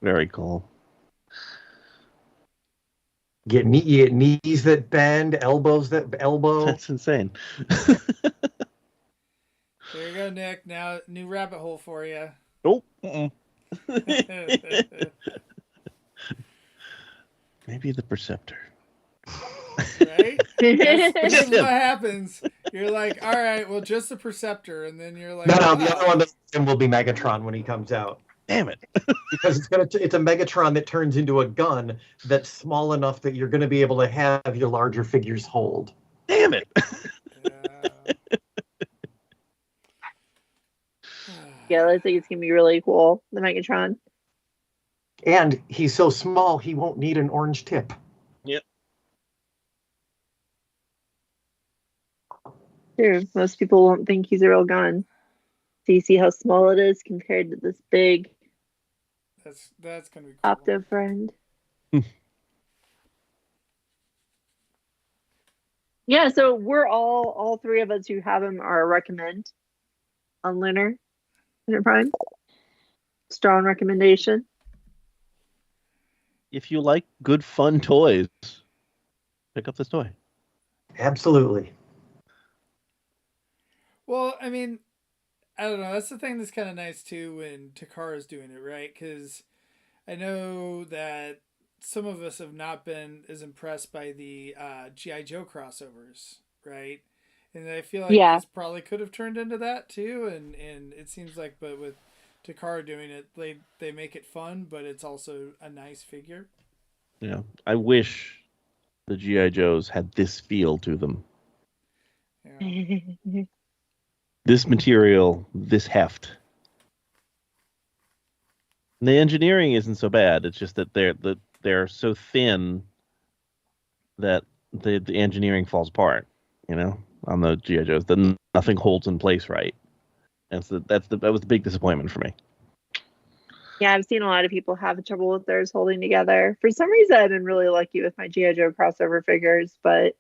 Very cool. You get knees that bend, elbows that elbow. That's insane. There you go, Nick. Now, new rabbit hole for you. Nope. Maybe the Perceptor. Right? That's what happens. You're like, all right, well, just the Perceptor, and then you're like, No, the other one will be Megatron when he comes out. Damn it! Because it's a Megatron that turns into a gun that's small enough that you're going to be able to have your larger figures hold. Damn it! Yeah, I think it's gonna be really cool. The Megatron. And he's so small, he won't need an orange tip. Yep. True. Most people won't think he's a real gun. So you see how small it is compared to this big. That's gonna be cool. Opto friend. Yeah, so we're all three of us who have him are recommend on Lunar Prime. Strong recommendation. If you like good, fun toys, pick up this toy. Absolutely. Well, I mean, I don't know. That's the thing that's kind of nice too when Takara's doing it, right? Because I know that some of us have not been as impressed by the GI Joe crossovers, right? And I feel like this probably could have turned into that too. And it seems like, but with Takara doing it, they make it fun, but it's also a nice figure. Yeah, I wish the GI Joes had this feel to them. Yeah. This material, this heft. And the engineering isn't so bad. It's just that they're so thin that the engineering falls apart. You know, on the GI Joes, then nothing holds in place right. And so that was the big disappointment for me. Yeah, I've seen a lot of people have trouble with theirs holding together. For some reason, I've been really lucky with my GI Joe crossover figures, but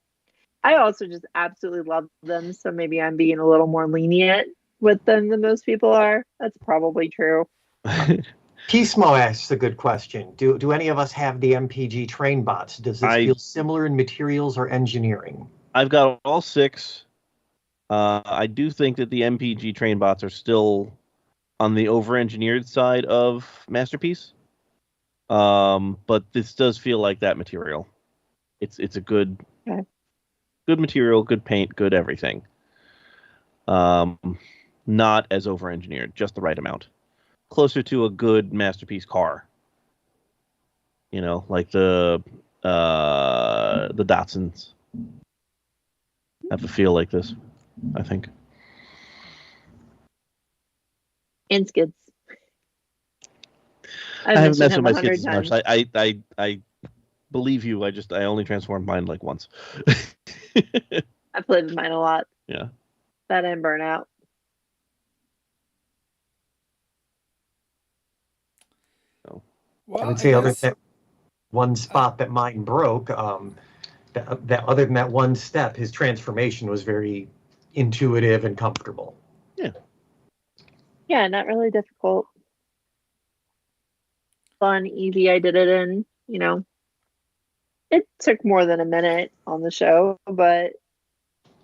I also just absolutely love them. So maybe I'm being a little more lenient with them than most people are. That's probably true. Pismo asks a good question. Do any of us have the MPG train bots? Does this feel similar in materials or engineering? I've got all 6. I do think that the MPG train bots are still on the over-engineered side of Masterpiece. But this does feel like that material. It's a good material, good paint, good everything. Not as over-engineered, just the right amount. Closer to a good Masterpiece car. You know, like the Datsuns have a feel like this, I think. And skids. I haven't messed with my skids as much. I believe you. I only transformed mine like once. I played with mine a lot. Yeah. That and Burnout. Oh. Well, I would say other than that one spot that mine broke, that other than that one step, his transformation was very intuitive and comfortable. Yeah. Yeah, not really difficult. Fun, easy. I did it in, it took more than a minute on the show, but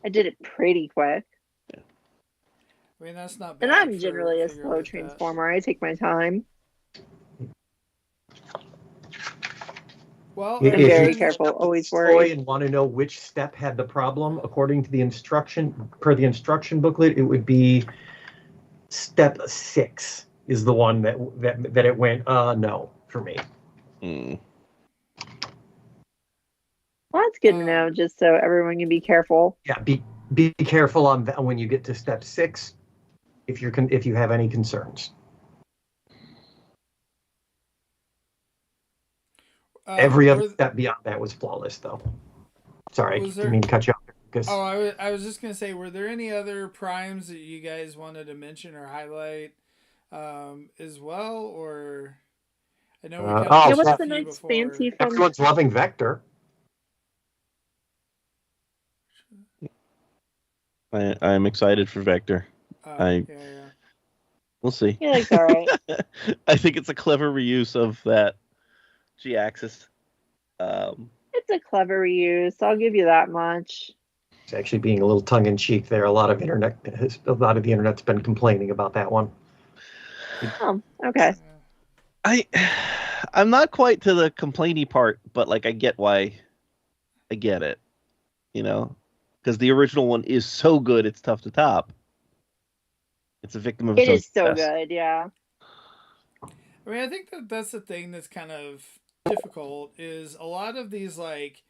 I did it pretty quick. Yeah. I mean, that's not bad. And I'm generally a slow transformer. I take my time. Well, I'm very careful. Always worry. And want to know which step had the problem, according to the instruction booklet, it would be step 6 is the one that it went no for me. Well, that's good to know, just so everyone can be careful. Yeah, be careful on that when you get to step 6, if you have any concerns. Every other step beyond that was flawless, though. Sorry, I didn't mean to cut you off. I was just gonna say, were there any other primes that you guys wanted to mention or highlight as well, or I know we what's the next fancy from? Everyone's loving Vector. I'm excited for Vector. We'll see. Yeah, it's all right. I think it's a clever reuse of that G-axis. It's a clever reuse. I'll give you that much. It's actually being a little tongue-in-cheek there. A lot of the internet's been complaining about that one. Oh, okay. I'm not quite to the complainy part, but like I get why. I get it, because the original one is so good, it's tough to top. It's a victim of its own success. It is so good, yeah. I mean, I think that's the thing that's kind of difficult is a lot of these like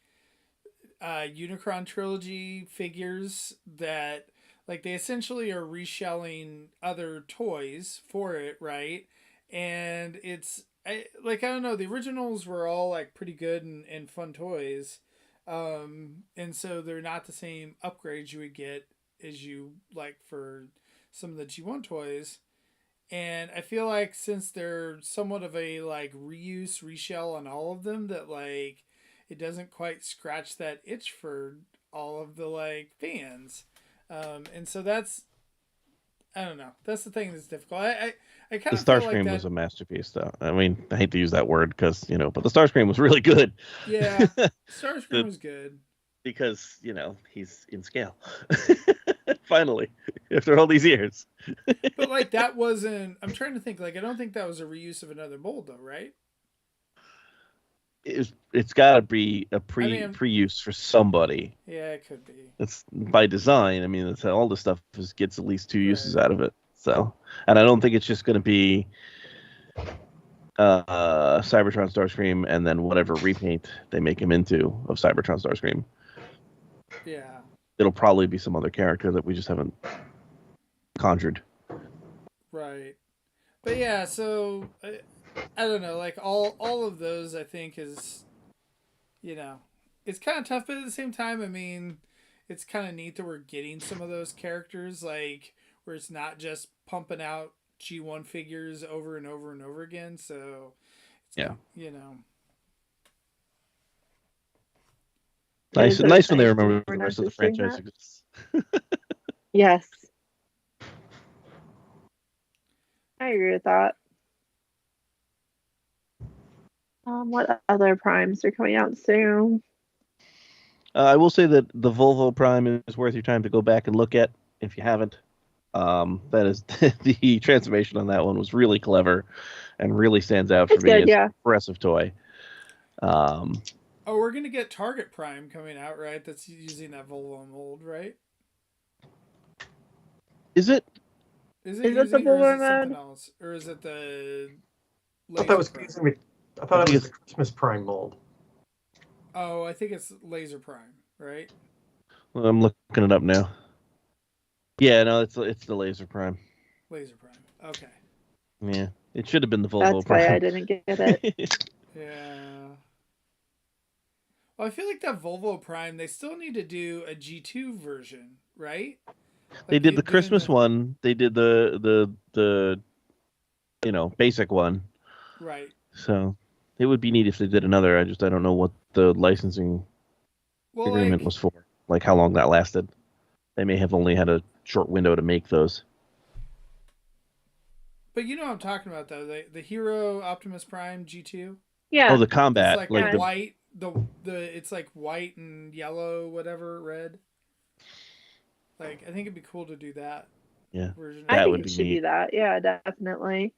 Unicron trilogy figures that like they essentially are reshelling other toys for it, right? And I don't know, the originals were all like pretty good and fun toys, and so they're not the same upgrades you would get as you like for some of the G1 toys. And I feel like since they're somewhat of a like reuse reshell on all of them, that like it doesn't quite scratch that itch for all of the like fans, and so that's I don't know. That's the thing that's difficult. I kind The of feel Starscream like was a masterpiece, though. I mean, I hate to use that word because but the Starscream was really good. Yeah, Starscream was good because he's in scale. Finally, after all these years. But like that wasn't. I'm trying to think. Like I don't think that was a reuse of another mold, though, right? It's got to be a pre-use for somebody. Yeah, it could be. It's by design. I mean, all the stuff gets at least 2 uses out of it. So, and I don't think it's just going to be Cybertron Starscream and then whatever repaint they make him into of Cybertron Starscream. Yeah. It'll probably be some other character that we just haven't conjured. Right. But yeah, so I don't know, like all of those I think is, it's kind of tough, but at the same time, I mean, it's kind of neat that we're getting some of those characters, like where it's not just pumping out G1 figures over and over and over again. So, Nice when they remember the rest of the franchise exists. Yes. I agree with that. What other primes are coming out soon? I will say that the Volvo Prime is worth your time to go back and look at if you haven't. That is the transformation on that one was really clever and really stands out for me as an impressive toy. Oh, we're gonna get Target Prime coming out, right? That's using that Volvo mold, right? Is it? Is it the Volvo something else, or is it the? I thought it was the Christmas Prime mold. Oh, I think it's Laser Prime, right? Well, I'm looking it up now. Yeah, no, it's the Laser Prime. Laser Prime. Okay. Yeah, it should have been the Volvo That's Prime. That's why I didn't get it. Yeah. Well, I feel like that Volvo Prime, they still need to do a G2 version, right? Like they did the Christmas one. They did the basic one. Right. So it would be neat if they did another. I don't know what the licensing agreement was for. Like how long that lasted. They may have only had a short window to make those. But you know what I'm talking about, though. The Hero Optimus Prime G2. Yeah. Oh, the combat. It's like white. It's like white and yellow, whatever, red. Like I think it'd be cool to do that. Yeah. Version I think it should be that. Yeah, definitely.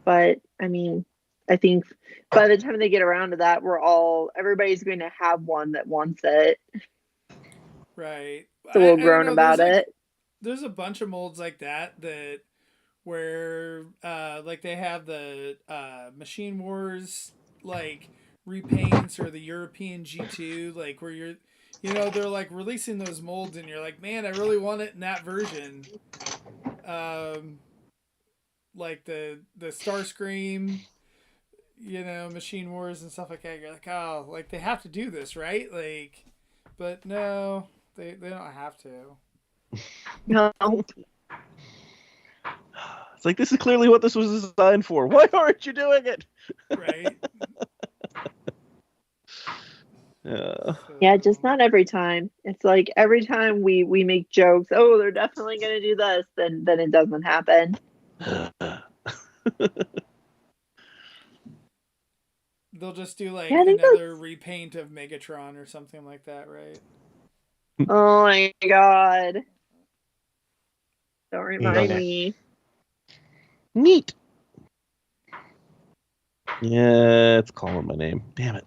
But I mean, I think by the time they get around to that, everybody's going to have one that wants it. Right. So we'll groan about it. There's a bunch of molds like that where like they have the Machine Wars like repaints or the European G2 like where they're like releasing those molds and you're like, man, I really want it in that version. Like the Starscream, Machine Wars and stuff like that. You're like, oh, like they have to do this, right? Like, but no, they don't have to. No. It's like, this is clearly what this was designed for. Why aren't you doing it? Right. Yeah, just not every time. It's like every time we make jokes, oh, they're definitely going to do this, then it doesn't happen. They'll just do like another repaint of Megatron or something like that, right? Oh my god. Don't remind me. Neat. Yeah, it's calling my name. Damn it.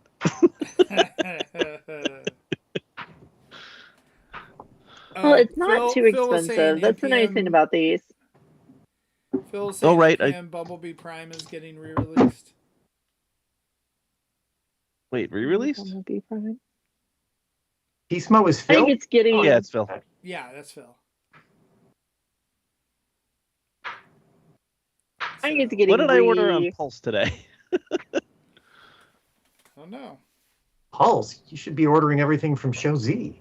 Well, it's not too expensive. That's the nice thing about these. Phil saying Bumblebee Prime is getting re-released. Wait, re-released? Bumblebee Prime. Pismo is Phil? I think it's getting... Oh, yeah, it's Phil. Yeah, that's Phil. I think it's getting What did I order on Pulse today? Oh, no. Pulse? You should be ordering everything from Show Z.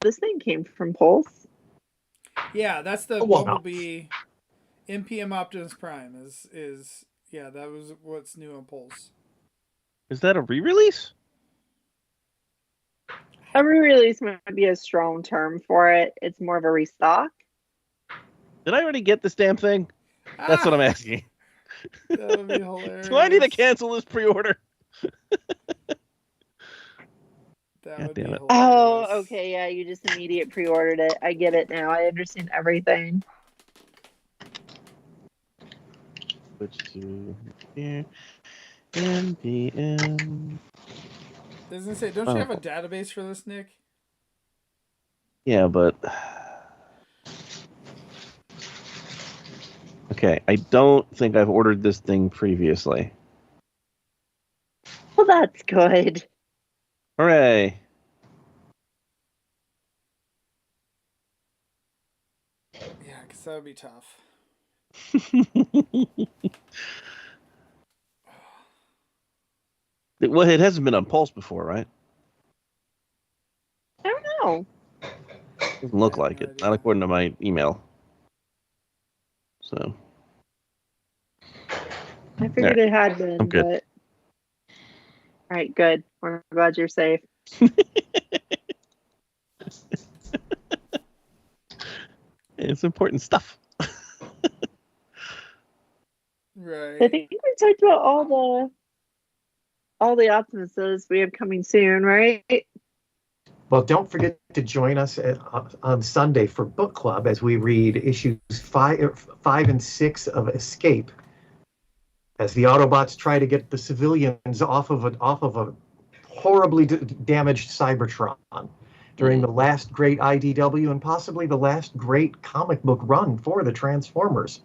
This thing came from Pulse. Yeah, that's the Bumblebee MPM Optimus Prime is yeah, that was what's new on Pulse. Is that a re-release? A re-release might be a strong term for it. It's more of a restock. Did I already get this damn thing? That's what I'm asking. That would be hilarious. Do I need to cancel this pre-order? That would be damn it. hilarious. Oh, okay, yeah, you just immediate pre-ordered it. I get it now. I understand everything. Switch to here. NPM. Doesn't it say, don't you have a database for this, Nick? Yeah, but... Okay, I don't think I've ordered this thing previously. Well, that's good. Hooray! Yeah, because that would be tough. Well, it hasn't been on Pulse before, right? I don't know. Doesn't look like it, not according to my email. So... I figured it had been, I'm good. but... All right, good. We're glad you're safe. It's important stuff. Right. I think we talked about all the Optimuses we have coming soon, right? Well, don't forget to join us on Sunday for book club as we read issues 5 and 6 of Escape, as the Autobots try to get the civilians off of a horribly damaged Cybertron during the last great IDW and possibly the last great comic book run for the Transformers.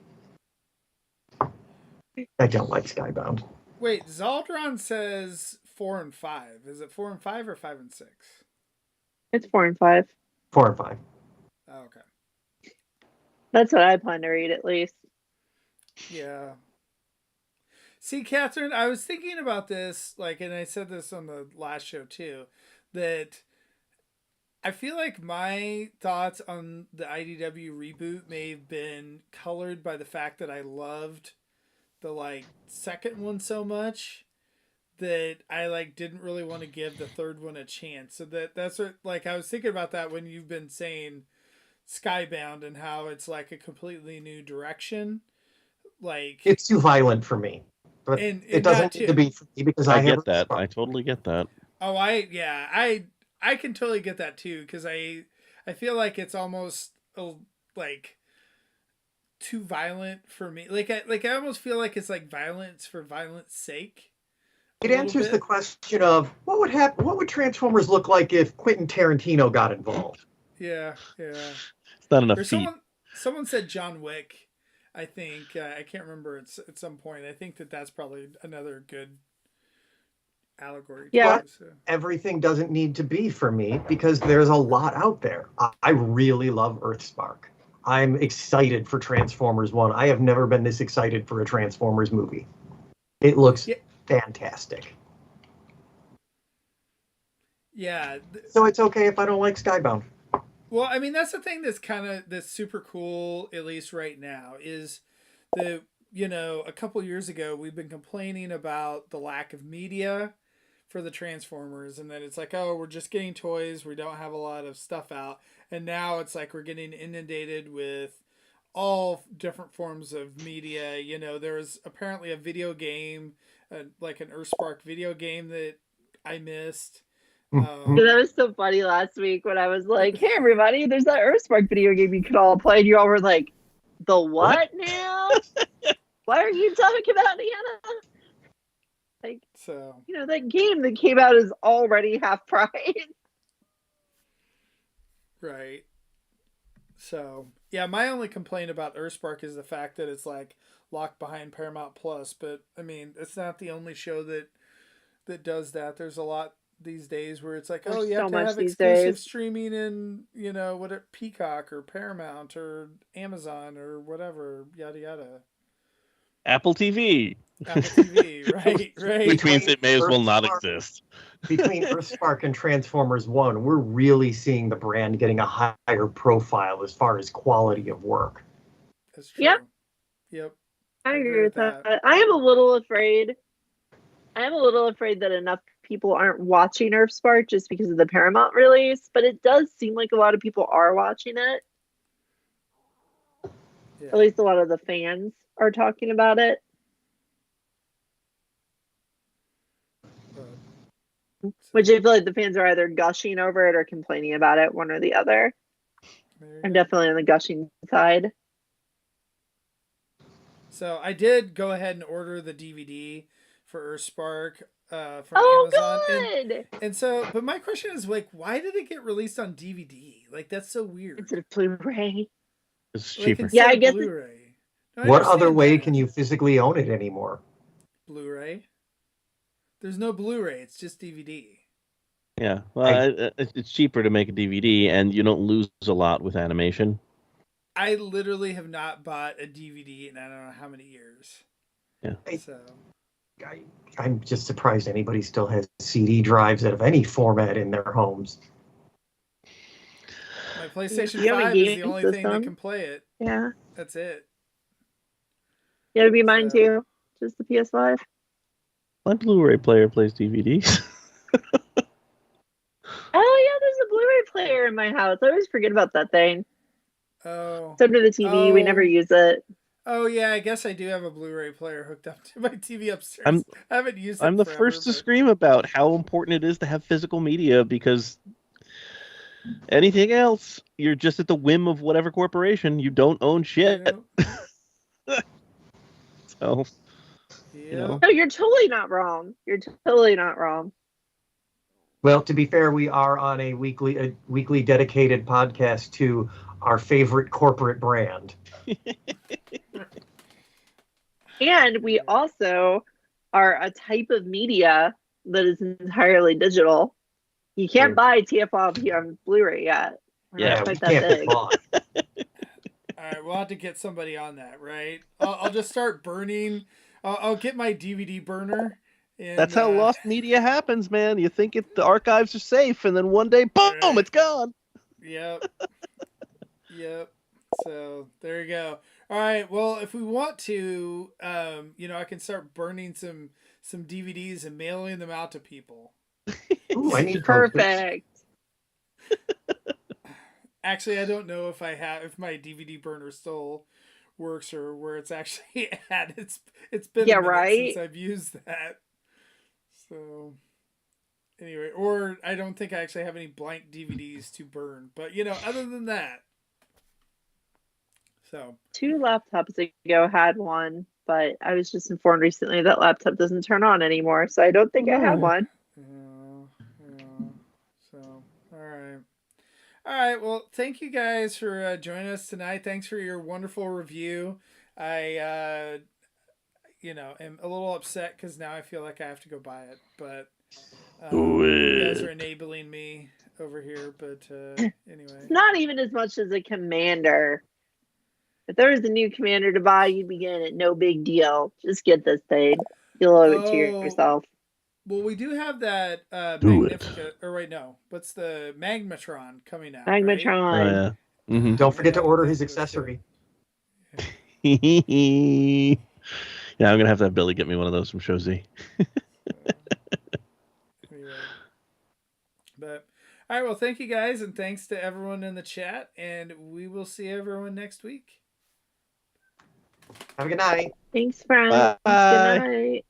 I don't like Skybound. Wait, Zaldron says 4 and 5. Is it 4 and 5 or 5 and 6? It's 4 and 5. 4 and 5. Oh, okay. That's what I plan to read, at least. Yeah. See, Catherine, I was thinking about this, like, and I said this on the last show too, that I feel like my thoughts on the IDW reboot may have been colored by the fact that I loved the, like, second one so much that I, like, didn't really want to give the third one a chance. So that's what, like, I was thinking about that when you've been saying Skybound and how it's, like, a completely new direction. Like, it's too violent for me. But it doesn't need to be for me because I get that. I totally get that. Oh, I can totally get that too, because I feel like it's almost like too violent for me. Like I almost feel like it's like violence for violence sake. It answers the question of what would happen. What would Transformers look like if Quentin Tarantino got involved? Yeah. It's not enough. Someone said John Wick. I think I can't remember. It's at some point. I think that's probably another good allegory. Yeah. Everything doesn't need to be for me because there's a lot out there. I really love Earthspark. I'm excited for Transformers 1. I have never been this excited for a Transformers movie. It looks fantastic. Yeah. So it's okay if I don't like Skybound. Well, I mean, that's the thing that's super cool, at least right now, is a couple years ago, we've been complaining about the lack of media for the Transformers, and then it's like, oh, we're just getting toys, we don't have a lot of stuff out, and now it's like we're getting inundated with all different forms of media. There was apparently a video game, like an Earthspark video game that I missed. That was so funny last week when I was like, hey everybody, there's that Earthspark video game you could all play, and you all were like, the what now? What are you talking about, Anna? Like, so that game that came out is already half price. Right. So yeah, my only complaint about Earthspark is the fact that it's like locked behind Paramount Plus, but I mean, it's not the only show that does that. There's a lot these days where it's like, There's oh, you have to have exclusive streaming in, Peacock or Paramount or Amazon or whatever, yada yada. Apple TV. Apple TV, right. Which means it may as well not exist. Between Earthspark and Transformers 1, we're really seeing the brand getting a higher profile as far as quality of work. That's true. Yep. I agree with that. I am a little afraid that enough people aren't watching Earthspark just because of the Paramount release, but it does seem like a lot of people are watching it. Yeah. At least a lot of the fans are talking about it. Which I feel like the fans are either gushing over it or complaining about it, one or the other. I'm definitely on the gushing side. So I did go ahead and order the DVD for Earthspark from Amazon. Good. And so, but my question is, like, why did it get released on DVD? Like, that's so weird. Instead of Blu-ray. It's cheaper. Like, I guess Blu-ray. What other way can you physically own it anymore? Blu-ray. There's no Blu-ray. It's just DVD. Yeah, well, it's cheaper to make a DVD, and you don't lose a lot with animation. I literally have not bought a DVD in I don't know how many years. Yeah. So I'm just surprised anybody still has CD drives of any format in their homes. My PlayStation 5 is the only thing that can play it. Yeah. That's it. Yeah, it'd be mine too. Just the PS5. My Blu-ray player plays DVDs. Oh yeah, there's a Blu-ray player in my house. I always forget about that thing. Oh. It's under the TV. We never use it. Oh yeah, I guess I do have a Blu-ray player hooked up to my TV upstairs. I haven't used it. I'm the first to scream about how important it is to have physical media, because anything else, you're just at the whim of whatever corporation. You don't own shit. So, yeah. You know. No, you're totally not wrong. You're totally not wrong. Well, to be fair, we are on a weekly dedicated podcast to our favorite corporate brand. And we also are a type of media that is entirely digital. You can't buy TFYLP on Blu-ray yet. Yeah, we can't. All right, we'll have to get somebody on that, right? I'll just start burning. I'll get my DVD burner. And, that's how lost media happens, man. You think the archives are safe, and then one day, boom, right. It's gone. Yep. Yep. So there you go. All right. Well, if we want to, I can start burning some DVDs and mailing them out to people. Ooh, I need perfect. Actually, I don't know if my DVD burner still works or where it's actually at. It's been a minute since I've used that. So anyway, or I don't think I actually have any blank DVDs to burn. But other than that. So 2 laptops ago had one, but I was just informed recently that laptop doesn't turn on anymore, so I don't think I have one. So all right. Well, thank you guys for joining us tonight. Thanks for your wonderful review. I am a little upset because now I feel like I have to go buy it, but you guys are enabling me over here. But anyway, it's not even as much as a commander. If there was a new commander to buy, you'd be getting it. No big deal. Just get this thing. You'll owe it to yourself. Well, we do have that Magnificat. Or wait, no. What's the Magmatron coming out? Magmatron. Right? Oh, yeah. Mm-hmm. Don't forget to order his accessory. Yeah, I'm gonna have to have Billy get me one of those from Show Z. Anyway. But all right, well, thank you guys, and thanks to everyone in the chat, and we will see everyone next week. Have a good night. Thanks, friends. Bye. Good night.